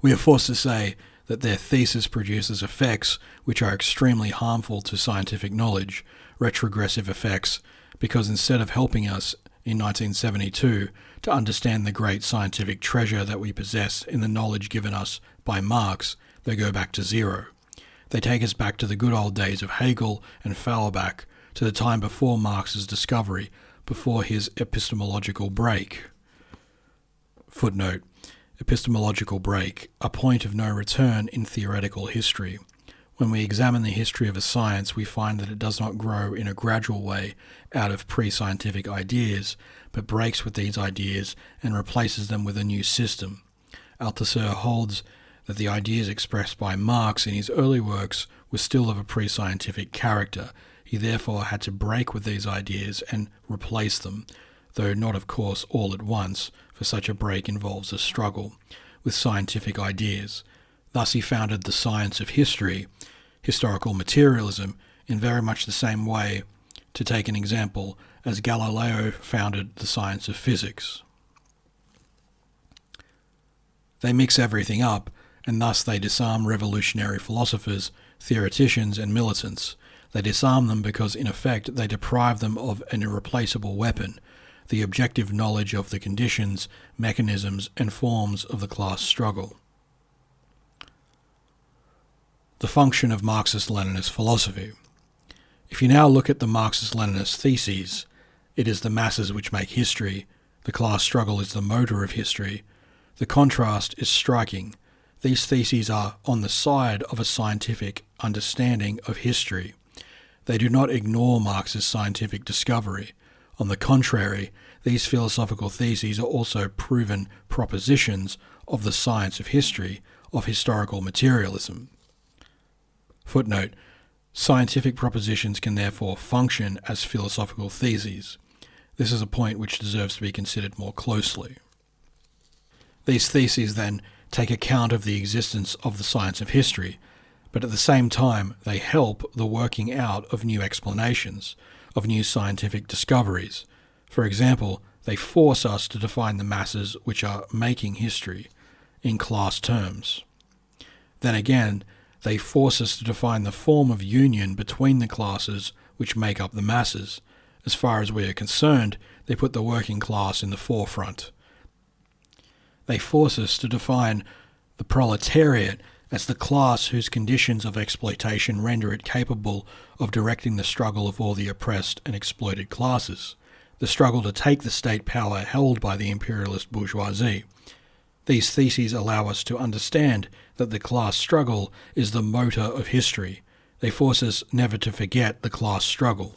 We are forced to say that their thesis produces effects which are extremely harmful to scientific knowledge, retrogressive effects, because instead of helping us in 1972 to understand the great scientific treasure that we possess in the knowledge given us by Marx, they go back to zero. They take us back to the good old days of Hegel and Feuerbach, to the time before Marx's discovery, before his epistemological break. Footnote, epistemological break, a point of no return in theoretical history. When we examine the history of a science, we find that it does not grow in a gradual way out of pre-scientific ideas, but breaks with these ideas and replaces them with a new system. Althusser holds that the ideas expressed by Marx in his early works were still of a pre-scientific character. He therefore had to break with these ideas and replace them, though not of course all at once, for such a break involves a struggle with scientific ideas. Thus he founded the science of history, historical materialism, in very much the same way, to take an example, as Galileo founded the science of physics. They mix everything up, and thus they disarm revolutionary philosophers, theoreticians and militants. They disarm them because, in effect, they deprive them of an irreplaceable weapon, the objective knowledge of the conditions, mechanisms, and forms of the class struggle. The function of Marxist-Leninist philosophy. If you now look at the Marxist-Leninist theses, it is the masses which make history, the class struggle is the motor of history, the contrast is striking. These theses are on the side of a scientific understanding of history. They do not ignore Marx's scientific discovery. On the contrary, these philosophical theses are also proven propositions of the science of history, of historical materialism. Footnote: scientific propositions can therefore function as philosophical theses. This is a point which deserves to be considered more closely. These theses then take account of the existence of the science of history, but at the same time they help the working out of new explanations, of new scientific discoveries. For example, they force us to define the masses which are making history in class terms. Then again, they force us to define the form of union between the classes which make up the masses. As far as we are concerned, they put the working class in the forefront. They force us to define the proletariat as the class whose conditions of exploitation render it capable of directing the struggle of all the oppressed and exploited classes, the struggle to take the state power held by the imperialist bourgeoisie. These theses allow us to understand that the class struggle is the motor of history. They force us never to forget the class struggle.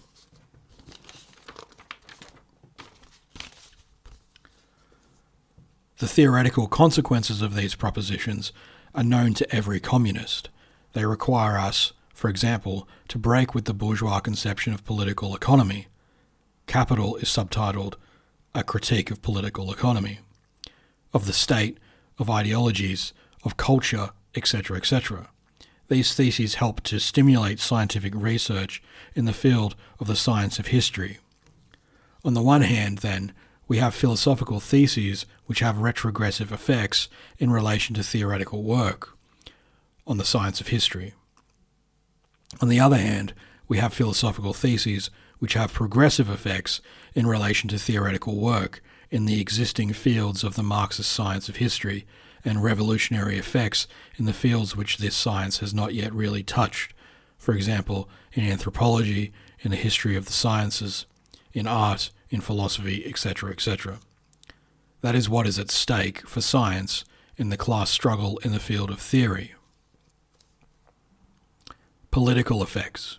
The theoretical consequences of these propositions are known to every communist. They require us, for example, to break with the bourgeois conception of political economy. Capital is subtitled A Critique of Political Economy, of the state, of ideologies, of culture, etc., etc. These theses help to stimulate scientific research in the field of the science of history. On the one hand, then, we have philosophical theses which have retrogressive effects in relation to theoretical work on the science of history. On the other hand, we have philosophical theses which have progressive effects in relation to theoretical work in the existing fields of the Marxist science of history, and revolutionary effects in the fields which this science has not yet really touched, for example, in anthropology, in the history of the sciences, in art, in philosophy, etc., etc. That is what is at stake for science in the class struggle in the field of theory. Political effects.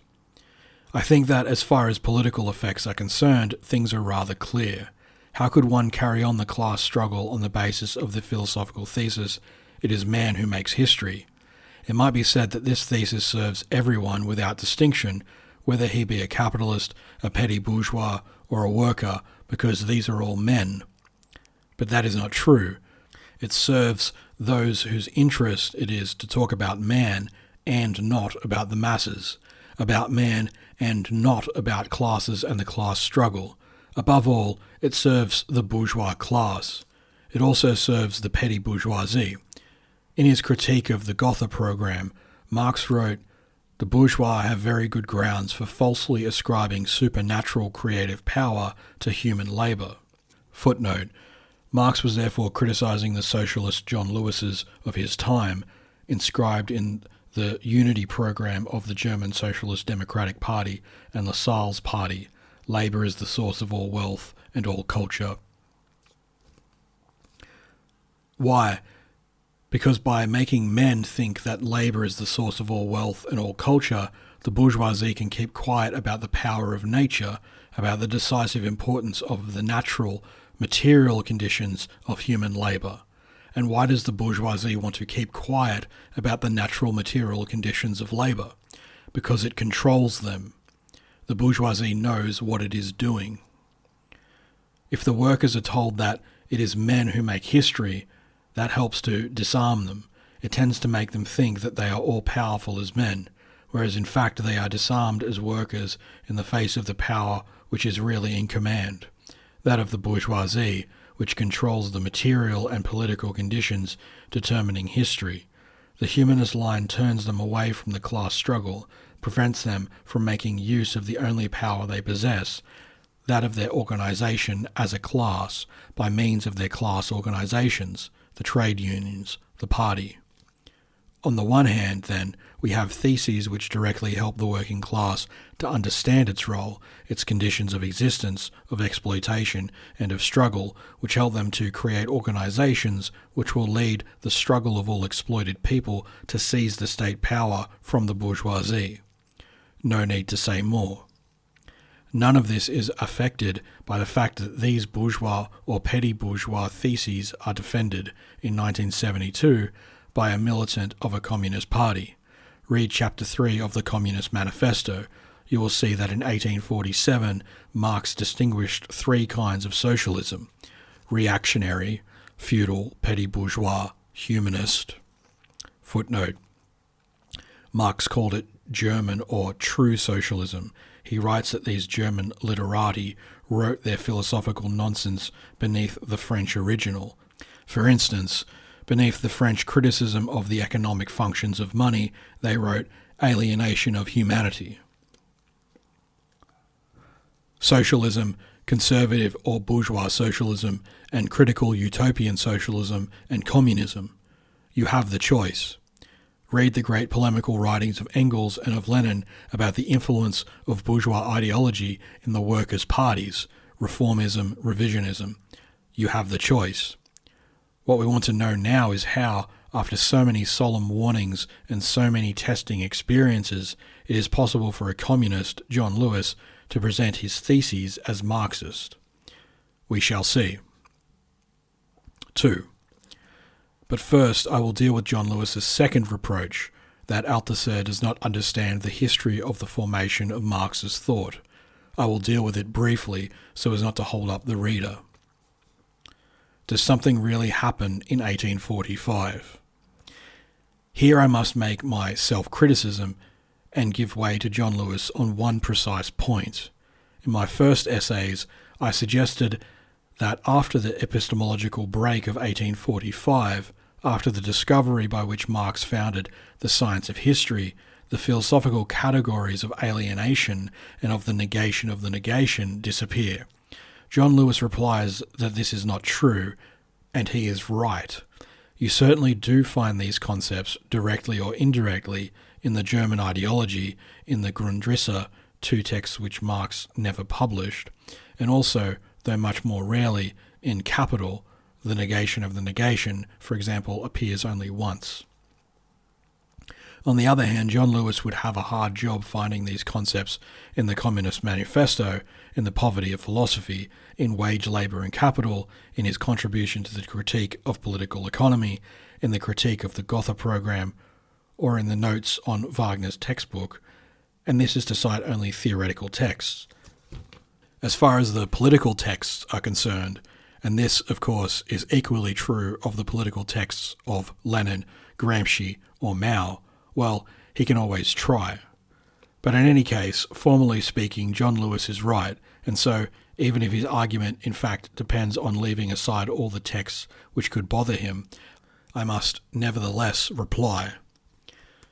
I think that as far as political effects are concerned, things are rather clear. How could one carry on the class struggle on the basis of the philosophical thesis, "It is man who makes history"? It might be said that this thesis serves everyone without distinction, whether he be a capitalist, a petty bourgeois, or a worker, because these are all men. But that is not true. It serves those whose interest it is to talk about man and not about the masses, about man and not about classes and the class struggle. Above all, it serves the bourgeois class. It also serves the petty bourgeoisie. In his critique of the Gotha program, Marx wrote, "The bourgeois have very good grounds for falsely ascribing supernatural creative power to human labour." Footnote: Marx was therefore criticizing the socialist John Lewis's of his time, inscribed in the unity program of the German Socialist Democratic Party and Lassalle's party. Labour is the source of all wealth and all culture. Why? Because by making men think that labour is the source of all wealth and all culture, the bourgeoisie can keep quiet about the power of nature, about the decisive importance of the natural, material conditions of human labour. And why does the bourgeoisie want to keep quiet about the natural material conditions of labour? Because it controls them. The bourgeoisie knows what it is doing. If the workers are told that it is men who make history, that helps to disarm them. It tends to make them think that they are all powerful as men, whereas in fact they are disarmed as workers in the face of the power which is really in command, that of the bourgeoisie, which controls the material and political conditions determining history. The humanist line turns them away from the class struggle, prevents them from making use of the only power they possess, that of their organisation as a class, by means of their class organisations, the trade unions, the party. On the one hand, then, we have theses which directly help the working class to understand its role, its conditions of existence, of exploitation, and of struggle, which help them to create organisations which will lead the struggle of all exploited people to seize the state power from the bourgeoisie. No need to say more. None of this is affected by the fact that these bourgeois or petty bourgeois theses are defended in 1972 by a militant of a Communist Party. Read Chapter 3 of the Communist Manifesto. You will see that in 1847 Marx distinguished three kinds of socialism: reactionary, feudal, petty bourgeois, humanist. Footnote: Marx called it German or true socialism. He writes that these German literati wrote their philosophical nonsense beneath the French original. For instance, beneath the French criticism of the economic functions of money, they wrote alienation of humanity. Socialism, conservative or bourgeois socialism, and critical utopian socialism and communism. You have the choice. Read the great polemical writings of Engels and of Lenin about the influence of bourgeois ideology in the workers' parties, reformism, revisionism. You have the choice. What we want to know now is how, after so many solemn warnings and so many testing experiences, it is possible for a communist, John Lewis, to present his theses as Marxist. We shall see. 2. But first I will deal with John Lewis's second reproach, that Althusser does not understand the history of the formation of Marx's thought. I will deal with it briefly so as not to hold up the reader. Does something really happen in 1845? Here I must make my self-criticism and give way to John Lewis on one precise point. In my first essays, I suggested that after the epistemological break of 1845, after the discovery by which Marx founded the science of history, the philosophical categories of alienation and of the negation disappear. John Lewis replies that this is not true, and he is right. You certainly do find these concepts, directly or indirectly, in the German ideology, in the Grundrisse, two texts which Marx never published, and also, though much more rarely, in Capital. The negation of the negation, for example, appears only once. On the other hand, John Lewis would have a hard job finding these concepts in the Communist Manifesto, in The Poverty of Philosophy, in Wage, Labour and Capital, in his contribution to the critique of political economy, in the critique of the Gotha program, or in the notes on Wagner's textbook, and this is to cite only theoretical texts. As far as the political texts are concerned, and this, of course, is equally true of the political texts of Lenin, Gramsci, or Mao, well, he can always try. But in any case, formally speaking, John Lewis is right, and so, even if his argument in fact depends on leaving aside all the texts which could bother him, I must nevertheless reply.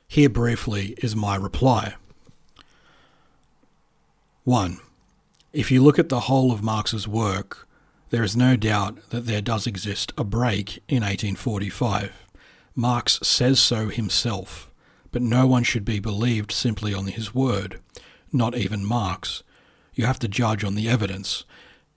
Here briefly is my reply. 1. If you look at the whole of Marx's work, there is no doubt that there does exist a break in 1845. Marx says so himself, but no one should be believed simply on his word, not even Marx. You have to judge on the evidence.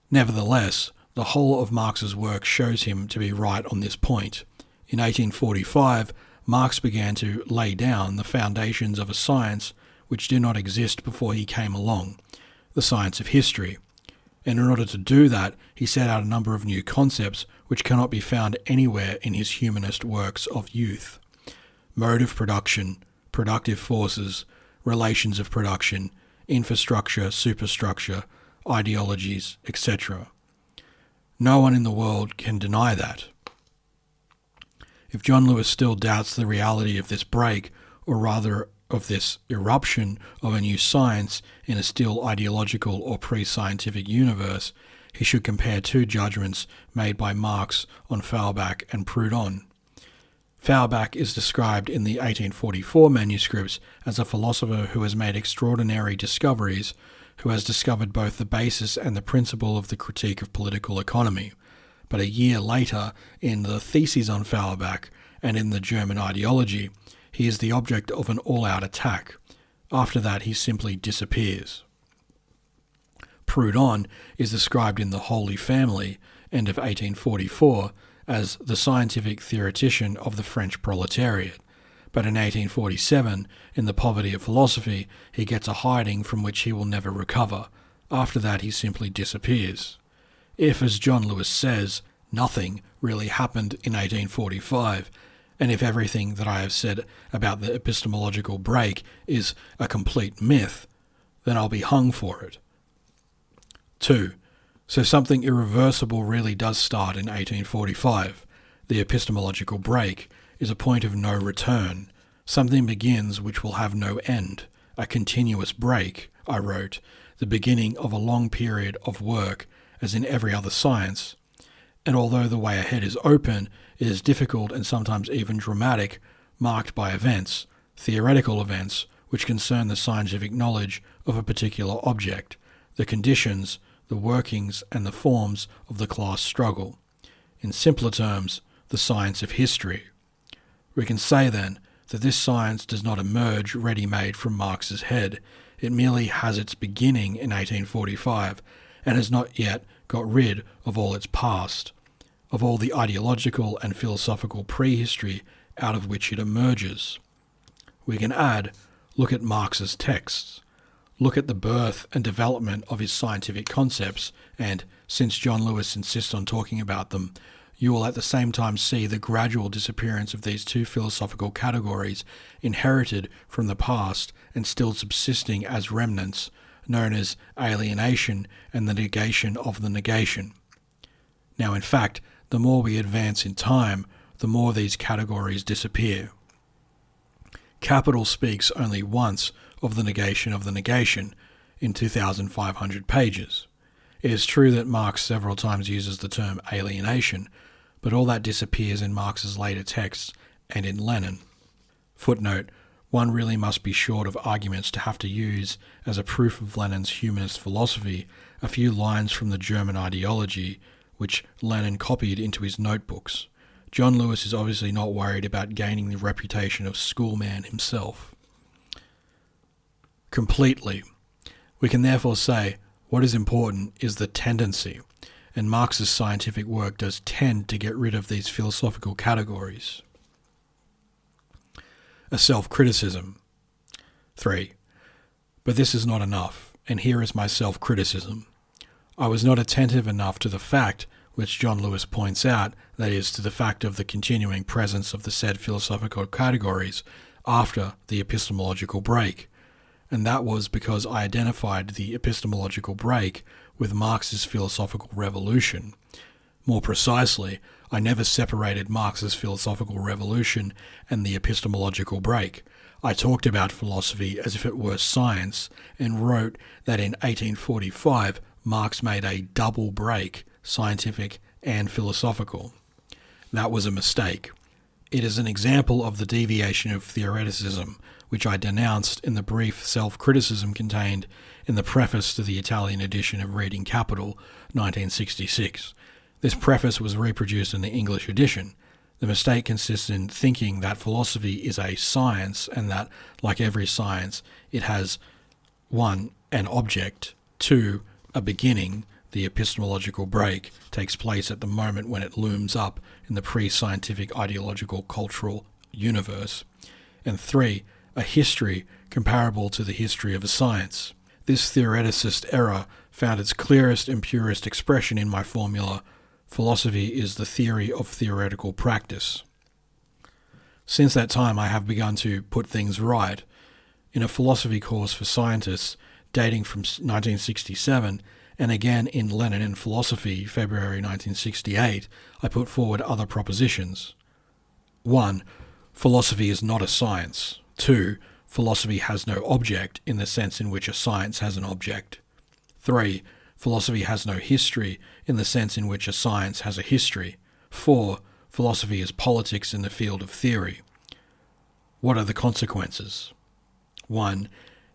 Nevertheless, the whole of Marx's work shows him to be right on this point. In 1845, Marx began to lay down the foundations of a science which did not exist before he came along, the science of history. And in order to do that, he set out a number of new concepts which cannot be found anywhere in his humanist works of youth. Mode of production, productive forces, relations of production, infrastructure, superstructure, ideologies, etc. No one in the world can deny that. If John Lewis still doubts the reality of this break, or rather of this eruption of a new science in a still ideological or pre-scientific universe, he should compare two judgments made by Marx on Feuerbach and Proudhon. Feuerbach is described in the 1844 manuscripts as a philosopher who has made extraordinary discoveries, who has discovered both the basis and the principle of the critique of political economy. But a year later, in the Theses on Feuerbach and in the German Ideology, he is the object of an all-out attack. After that, he simply disappears. Proudhon is described in The Holy Family, end of 1844, as the scientific theoretician of the French proletariat. But in 1847, in The Poverty of Philosophy, he gets a hiding from which he will never recover. After that, he simply disappears. If, as John Lewis says, nothing really happened in 1845, and if everything that I have said about the epistemological break is a complete myth, then I'll be hung for it. 2. So something irreversible really does start in 1845. The epistemological break is a point of no return. Something begins which will have no end. A continuous break, I wrote, the beginning of a long period of work, as in every other science. And although the way ahead is open, it is difficult and sometimes even dramatic, marked by events, theoretical events, which concern the scientific knowledge of a particular object, the conditions, the workings and the forms of the class struggle. In simpler terms, the science of history. We can say then that this science does not emerge ready-made from Marx's head. It merely has its beginning in 1845 and has not yet got rid of all its past, of all the ideological and philosophical prehistory out of which it emerges. We can add, look at Marx's texts. Look at the birth and development of his scientific concepts, and, since John Lewis insists on talking about them, you will at the same time see the gradual disappearance of these two philosophical categories inherited from the past and still subsisting as remnants, known as alienation and the negation of the negation. Now, in fact, the more we advance in time, the more these categories disappear. Capital speaks only once of the negation in 2,500 pages. It is true that Marx several times uses the term alienation, but all that disappears in Marx's later texts and in Lenin. Footnote, one really must be short of arguments to have to use, as a proof of Lenin's humanist philosophy, a few lines from the German Ideology, which Lenin copied into his notebooks. John Lewis is obviously not worried about gaining the reputation of schoolman himself. Completely. We can therefore say what is important is the tendency, and Marx's scientific work does tend to get rid of these philosophical categories. A self-criticism. 3. But this is not enough, and here is my self-criticism. I was not attentive enough to the fact, which John Lewis points out, that is, to the fact of the continuing presence of the said philosophical categories after the epistemological break. And that was because I identified the epistemological break with Marx's philosophical revolution. More precisely, I never separated Marx's philosophical revolution and the epistemological break. I talked about philosophy as if it were science, and wrote that in 1845 Marx made a double break, scientific and philosophical. That was a mistake. It is an example of the deviation of theoreticism, which I denounced in the brief self-criticism contained in the preface to the Italian edition of Reading Capital, 1966. This preface was reproduced in the English edition. The mistake consists in thinking that philosophy is a science and that, like every science, it has 1. An object, 2. A beginning. The epistemological break takes place at the moment when it looms up in the pre-scientific ideological cultural universe, and 3. A history comparable to the history of a science. This theoreticist error found its clearest and purest expression in my formula, philosophy is the theory of theoretical practice. Since that time I have begun to put things right. In a philosophy course for scientists dating from 1967, and again in Lenin and Philosophy, February 1968, I put forward other propositions. 1. Philosophy is not a science. 2. Philosophy has no object in the sense in which a science has an object. 3. Philosophy has no history in the sense in which a science has a history. 4. Philosophy is politics in the field of theory. What are the consequences? 1.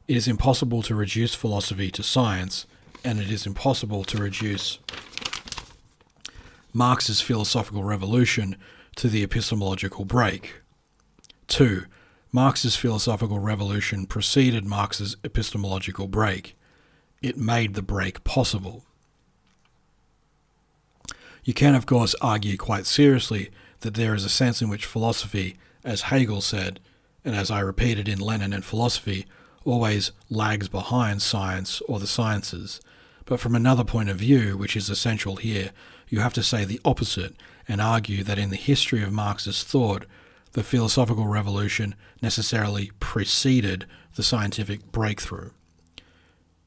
It is impossible to reduce philosophy to science, and it is impossible to reduce Marx's philosophical revolution to the epistemological break. 2. Marx's philosophical revolution preceded Marx's epistemological break. It made the break possible. You can, of course, argue quite seriously that there is a sense in which philosophy, as Hegel said, and as I repeated in Lenin and Philosophy, always lags behind science or the sciences. But from another point of view, which is essential here, you have to say the opposite and argue that in the history of Marxist thought, the philosophical revolution necessarily preceded the scientific breakthrough.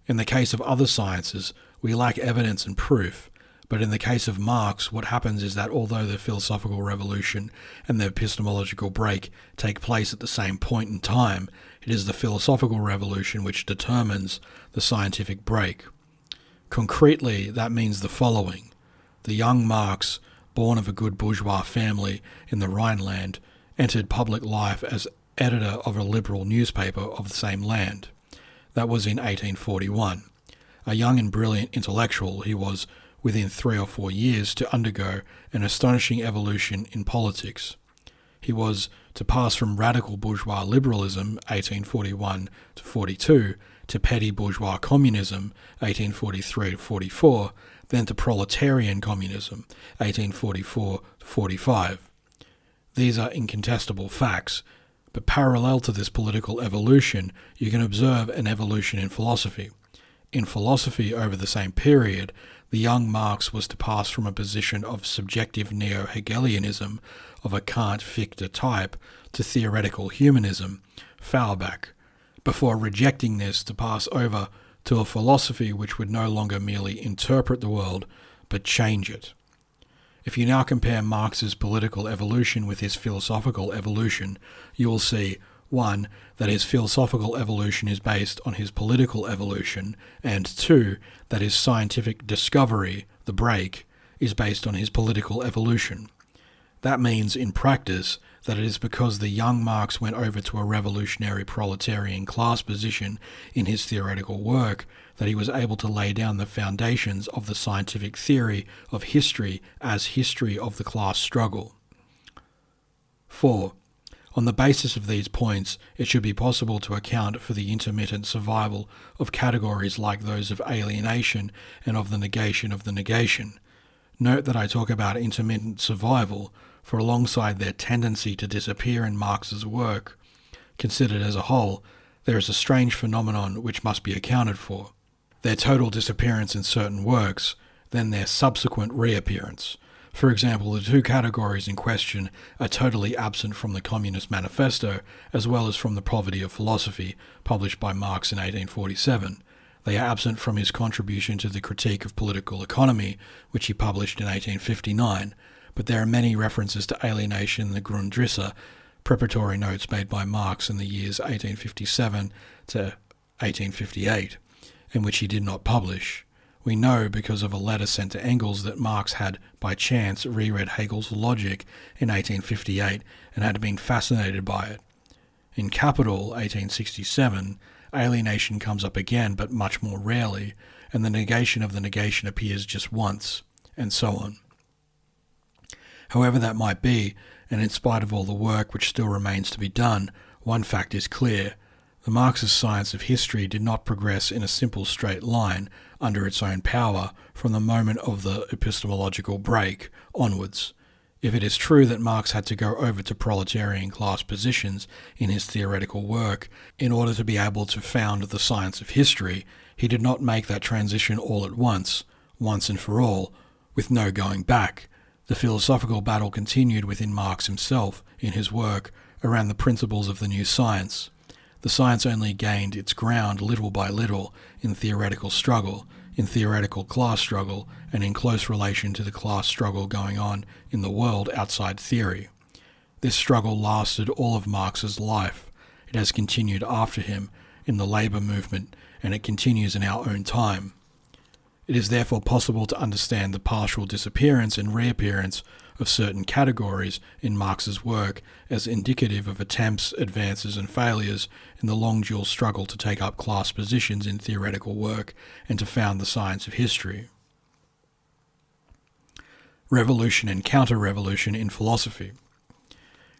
In the case of other sciences, we lack evidence and proof, but in the case of Marx, what happens is that although the philosophical revolution and the epistemological break take place at the same point in time, it is the philosophical revolution which determines the scientific break. Concretely, that means the following. The young Marx, born of a good bourgeois family in the Rhineland, entered public life as editor of a liberal newspaper of the same land. That was in 1841. A young and brilliant intellectual, he was, within 3 or 4 years, to undergo an astonishing evolution in politics. He was to pass from radical bourgeois liberalism, 1841 to 42, to petty bourgeois communism, 1843 to 44, then to proletarian communism, 1844 to 45. These are incontestable facts, but parallel to this political evolution, you can observe an evolution in philosophy. In philosophy over the same period, the young Marx was to pass from a position of subjective neo-Hegelianism of a Kant-Fichte type to theoretical humanism, Feuerbach, before rejecting this to pass over to a philosophy which would no longer merely interpret the world, but change it. If you now compare Marx's political evolution with his philosophical evolution, you will see 1. That his philosophical evolution is based on his political evolution, and 2. That his scientific discovery, the break, is based on his political evolution. That means, in practice, that it is because the young Marx went over to a revolutionary proletarian class position in his theoretical work that he was able to lay down the foundations of the scientific theory of history as history of the class struggle. 4. On the basis of these points, it should be possible to account for the intermittent survival of categories like those of alienation and of the negation. Note that I talk about intermittent survival, for alongside their tendency to disappear in Marx's work, considered as a whole, there is a strange phenomenon which must be accounted for. Their total disappearance in certain works, then their subsequent reappearance. For example, the two categories in question are totally absent from the Communist Manifesto, as well as from The Poverty of Philosophy, published by Marx in 1847. They are absent from his contribution to the Critique of Political Economy, which he published in 1859, but there are many references to alienation in the Grundrisse, preparatory notes made by Marx in the years 1857 to 1858, in which he did not publish. We know, because of a letter sent to Engels, that Marx had, by chance, reread Hegel's Logic in 1858 and had been fascinated by it. In Capital, 1867, alienation comes up again, but much more rarely, and the negation of the negation appears just once, and so on. However that might be, and in spite of all the work which still remains to be done, one fact is clear. The Marxist science of history did not progress in a simple straight line under its own power from the moment of the epistemological break onwards. If it is true that Marx had to go over to proletarian class positions in his theoretical work in order to be able to found the science of history, he did not make that transition all at once and for all, with no going back. The philosophical battle continued within Marx himself in his work around the principles of the new science. The science only gained its ground little by little in theoretical struggle, in theoretical class struggle, and in close relation to the class struggle going on in the world outside theory. This struggle lasted all of Marx's life. It has continued after him in the labour movement, and it continues in our own time. It is therefore possible to understand the partial disappearance and reappearance of certain categories in Marx's work as indicative of attempts, advances and failures in the long dual struggle to take up class positions in theoretical work and to found the science of history. Revolution and counter-revolution in philosophy.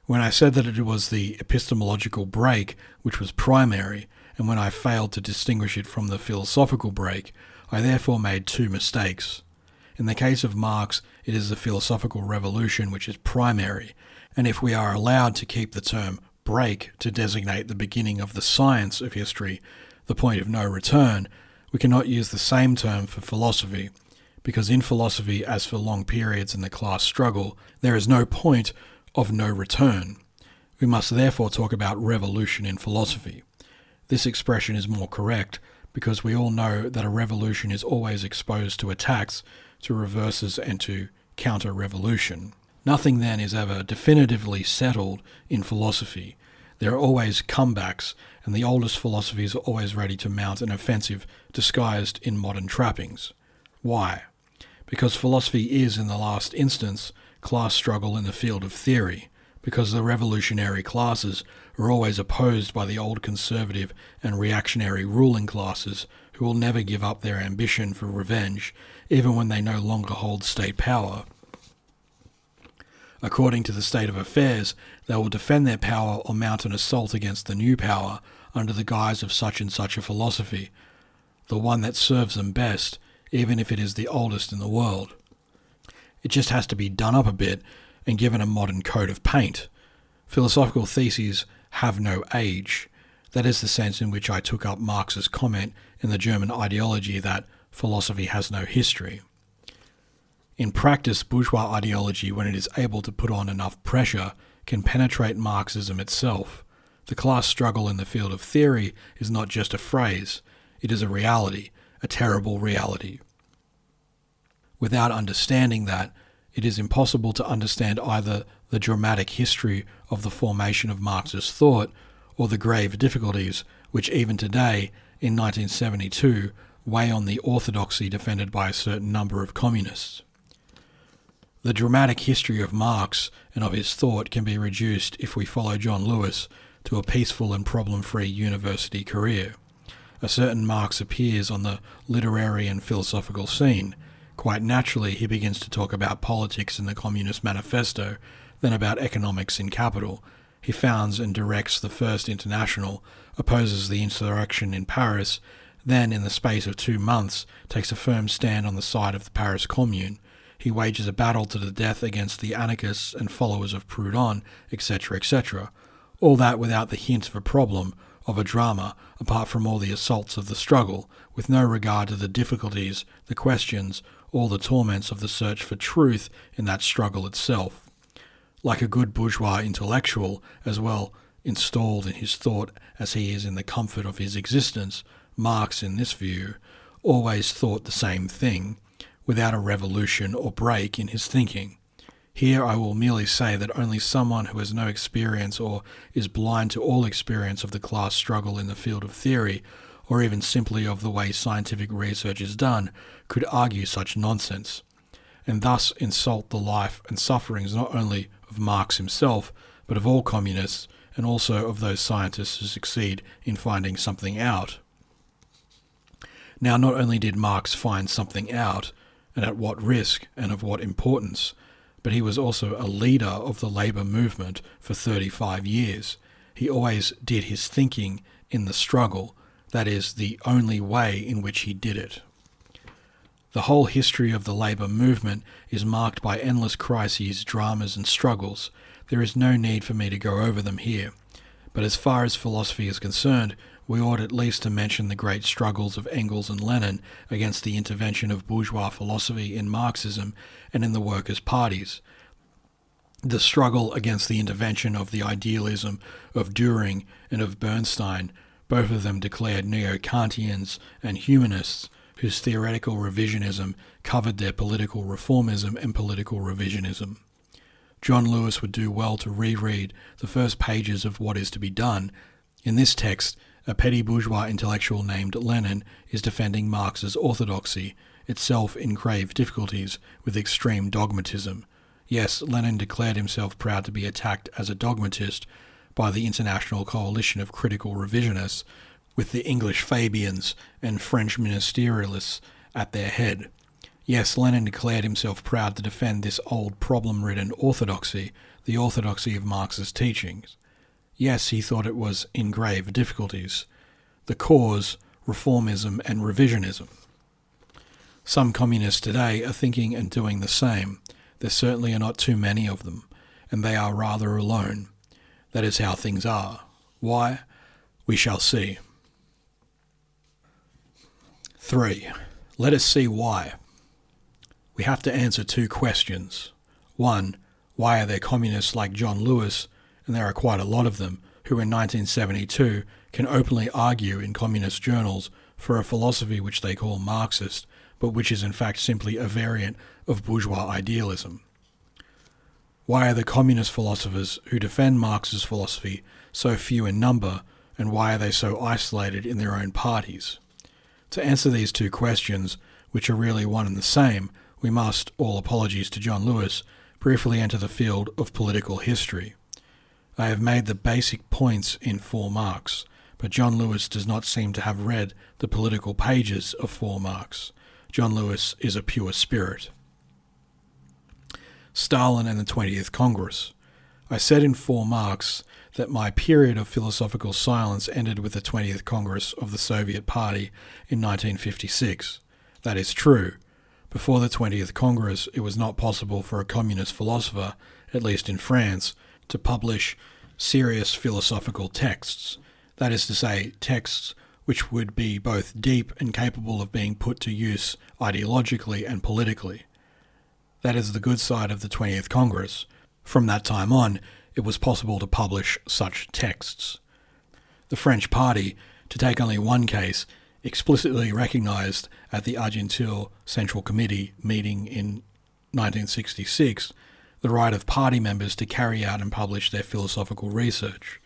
When I said that it was the epistemological break which was primary, and when I failed to distinguish it from the philosophical break, I therefore made two mistakes. In the case of Marx, it is the philosophical revolution which is primary, and if we are allowed to keep the term break to designate the beginning of the science of history, the point of no return, we cannot use the same term for philosophy, because in philosophy, as for long periods in the class struggle, there is no point of no return. We must therefore talk about revolution in philosophy. This expression is more correct, because we all know that a revolution is always exposed to attacks, to reverses and to counter-revolution. Nothing then is ever definitively settled in philosophy. There are always comebacks, and the oldest philosophies are always ready to mount an offensive disguised in modern trappings. Why? Because philosophy is, in the last instance, class struggle in the field of theory, because the revolutionary classes are always opposed by the old conservative and reactionary ruling classes who will never give up their ambition for revenge, even when they no longer hold state power. According to the state of affairs, they will defend their power or mount an assault against the new power under the guise of such and such a philosophy, the one that serves them best, even if it is the oldest in the world. It just has to be done up a bit and given a modern coat of paint. Philosophical theses have no age. That is the sense in which I took up Marx's comment in the German ideology that philosophy has no history. In practice, bourgeois ideology, when it is able to put on enough pressure, can penetrate Marxism itself. The class struggle in the field of theory is not just a phrase, it is a reality, a terrible reality. Without understanding that, it is impossible to understand either the dramatic history of the formation of Marx's thought or the grave difficulties which even today, in 1972, weigh on the orthodoxy defended by a certain number of communists. The dramatic history of Marx and of his thought can be reduced, if we follow John Lewis, to a peaceful and problem-free university career. A certain Marx appears on the literary and philosophical scene. Quite naturally, he begins to talk about politics in the Communist Manifesto, then about economics in Capital. He founds and directs the First International, opposes the insurrection in Paris, then, in the space of 2 months, takes a firm stand on the side of the Paris Commune. He wages a battle to the death against the anarchists and followers of Proudhon, etc., etc. All that without the hint of a problem, of a drama, apart from all the assaults of the struggle, with no regard to the difficulties, the questions, or the torments of the search for truth in that struggle itself. Like a good bourgeois intellectual, as well installed in his thought as he is in the comfort of his existence, Marx, in this view, always thought the same thing, without a revolution or break in his thinking. Here I will merely say that only someone who has no experience or is blind to all experience of the class struggle in the field of theory, or even simply of the way scientific research is done, could argue such nonsense, and thus insult the life and sufferings not only of Marx himself, but of all communists, and also of those scientists who succeed in finding something out. Now, not only did Marx find something out, and at what risk and of what importance, but he was also a leader of the labour movement for 35 years. He always did his thinking in the struggle, that is, the only way in which he did it. The whole history of the labour movement is marked by endless crises, dramas and struggles. There is no need for me to go over them here, but as far as philosophy is concerned, we ought at least to mention the great struggles of Engels and Lenin against the intervention of bourgeois philosophy in Marxism and in the workers' parties. The struggle against the intervention of the idealism of Dühring and of Bernstein, both of them declared neo-Kantians and humanists, whose theoretical revisionism covered their political reformism and political revisionism. John Lewis would do well to reread the first pages of What is to be Done. In this text, A petty bourgeois intellectual named Lenin is defending Marx's orthodoxy, itself in grave difficulties with extreme dogmatism. Yes, Lenin declared himself proud to be attacked as a dogmatist by the international coalition of critical revisionists, with the English Fabians and French ministerialists at their head. Yes, Lenin declared himself proud to defend this old problem-ridden orthodoxy, the orthodoxy of Marx's teachings. Yes, he thought it was in grave difficulties. The cause, reformism and revisionism. Some communists today are thinking and doing the same. There certainly are not too many of them, and they are rather alone. That is how things are. Why? We shall see. 3. Let us see why. We have to answer 2 questions. 1. Why are there communists like John Lewis, and there are quite a lot of them, who in 1972 can openly argue in communist journals for a philosophy which they call Marxist, but which is in fact simply a variant of bourgeois idealism? Why are the communist philosophers who defend Marx's philosophy so few in number, and why are they so isolated in their own parties? To answer these 2 questions, which are really one and the same, we must, all apologies to John Lewis, briefly enter the field of political history. I have made the basic points in For Marx, but John Lewis does not seem to have read the political pages of For Marx. John Lewis is a pure spirit. Stalin and the 20th Congress. I said in For Marx that my period of philosophical silence ended with the 20th Congress of the Soviet Party in 1956. That is true. Before the 20th Congress, it was not possible for a communist philosopher, at least in France, to publish serious philosophical texts. That is to say, texts which would be both deep and capable of being put to use ideologically and politically. That is the good side of the 20th Congress. From that time on, it was possible to publish such texts. The French party, to take only one case, explicitly recognised at the Argenteuil Central Committee meeting in 1966 the right of party members to carry out and publish their philosophical research.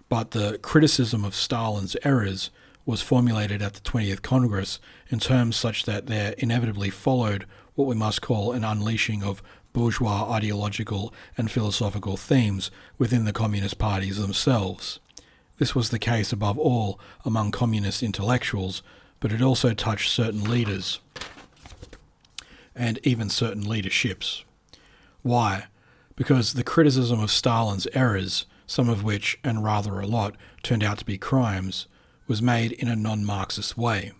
But the criticism of Stalin's errors was formulated at the 20th Congress in terms such that there inevitably followed what we must call an unleashing of bourgeois ideological and philosophical themes within the communist parties themselves. This was the case above all among communist intellectuals, but it also touched certain leaders and even certain leaderships. Why? Because the criticism of Stalin's errors, some of which, and rather a lot, turned out to be crimes, was made in a non-Marxist way.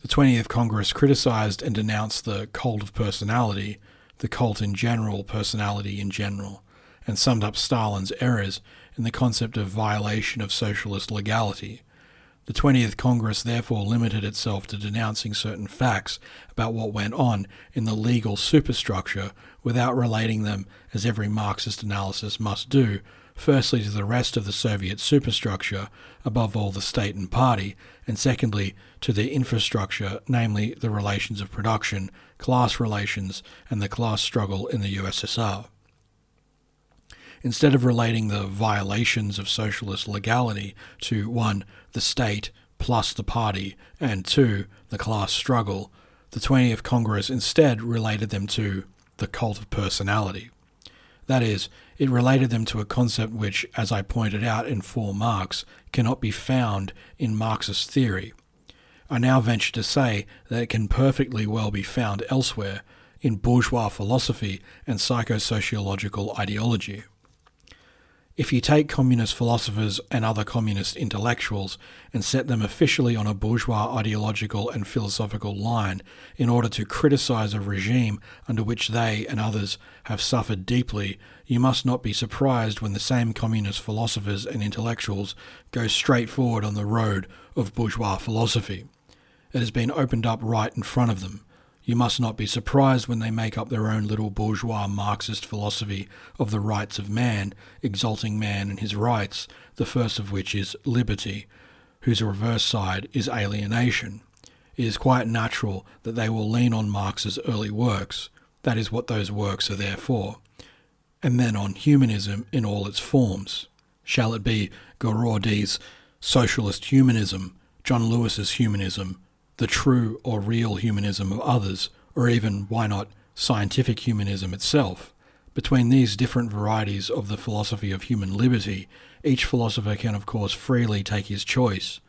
The 20th Congress criticised and denounced the cult of personality, the cult in general, personality in general, and summed up Stalin's errors in the concept of violation of socialist legality. The 20th Congress therefore limited itself to denouncing certain facts about what went on in the legal superstructure without relating them, as every Marxist analysis must do, firstly to the rest of the Soviet superstructure, above all the state and party, and secondly to the infrastructure, namely the relations of production, class relations, and the class struggle in the USSR. Instead of relating the violations of socialist legality to 1. the state plus the party, and 2. the class struggle, the 20th Congress instead related them to the cult of personality. That is, it related them to a concept which, as I pointed out in For Marx, cannot be found in Marxist theory. I now venture to say that it can perfectly well be found elsewhere, in bourgeois philosophy and psychosociological ideology. If you take communist philosophers and other communist intellectuals and set them officially on a bourgeois ideological and philosophical line in order to criticize a regime under which they and others have suffered deeply, you must not be surprised when the same communist philosophers and intellectuals go straight forward on the road of bourgeois philosophy. It has been opened up right in front of them. You must not be surprised when they make up their own little bourgeois Marxist philosophy of the rights of man, exalting man and his rights, the first of which is liberty, whose reverse side is alienation. It is quite natural that they will lean on Marx's early works, that is what those works are there for, and then on humanism in all its forms. Shall it be Giraudy's socialist humanism, John Lewis's humanism, the true or real humanism of others, or even, why not, scientific humanism itself. Between these different varieties of the philosophy of human liberty, each philosopher can of course freely take his choice.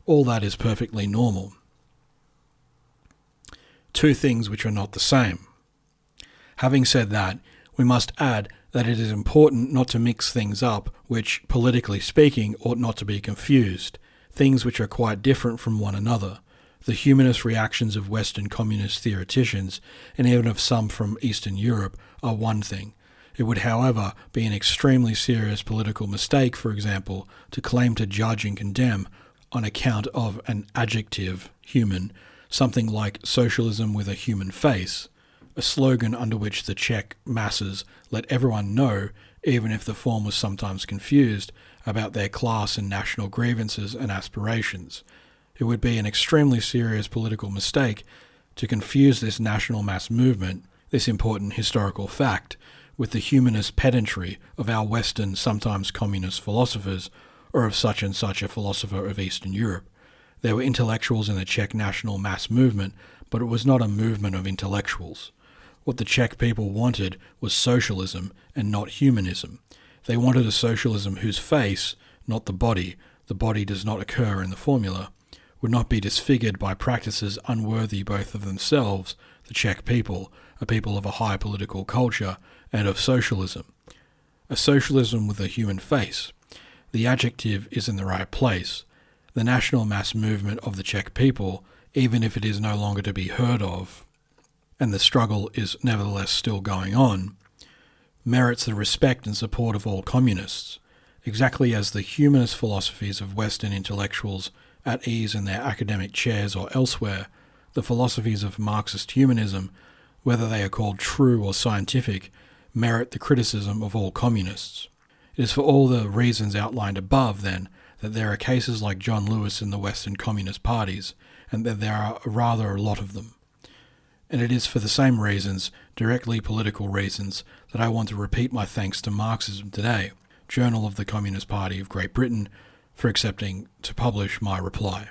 All that is perfectly normal. Two things which are not the same. Having said that, we must add that it is important not to mix things up which, politically speaking, ought not to be confused, things which are quite different from one another. The humanist reactions of Western communist theoreticians, and even of some from Eastern Europe, are one thing. It would, however, be an extremely serious political mistake, for example, to claim to judge and condemn, on account of an adjective, human, something like socialism with a human face, a slogan under which the Czech masses let everyone know, even if the form was sometimes confused, about their class and national grievances and aspirations. It would be an extremely serious political mistake to confuse this national mass movement, this important historical fact, with the humanist pedantry of our Western, sometimes communist philosophers, or of such and such a philosopher of Eastern Europe. There were intellectuals in the Czech national mass movement, but it was not a movement of intellectuals. What the Czech people wanted was socialism and not humanism. They wanted a socialism whose face, not the body does not occur in the formula, would not be disfigured by practices unworthy both of themselves, the Czech people, a people of a high political culture, and of socialism. A socialism with a human face. The adjective is in the right place. The national mass movement of the Czech people, even if it is no longer to be heard of, and the struggle is nevertheless still going on, merits the respect and support of all communists, exactly as the humanist philosophies of Western intellectuals at ease in their academic chairs or elsewhere, the philosophies of Marxist humanism, whether they are called true or scientific, merit the criticism of all communists. It is for all the reasons outlined above, then, that there are cases like John Lewis in the Western Communist parties, and that there are rather a lot of them. And it is for the same reasons, directly political reasons, that I want to repeat my thanks to Marxism Today, Journal of the Communist Party of Great Britain, for accepting to publish my reply.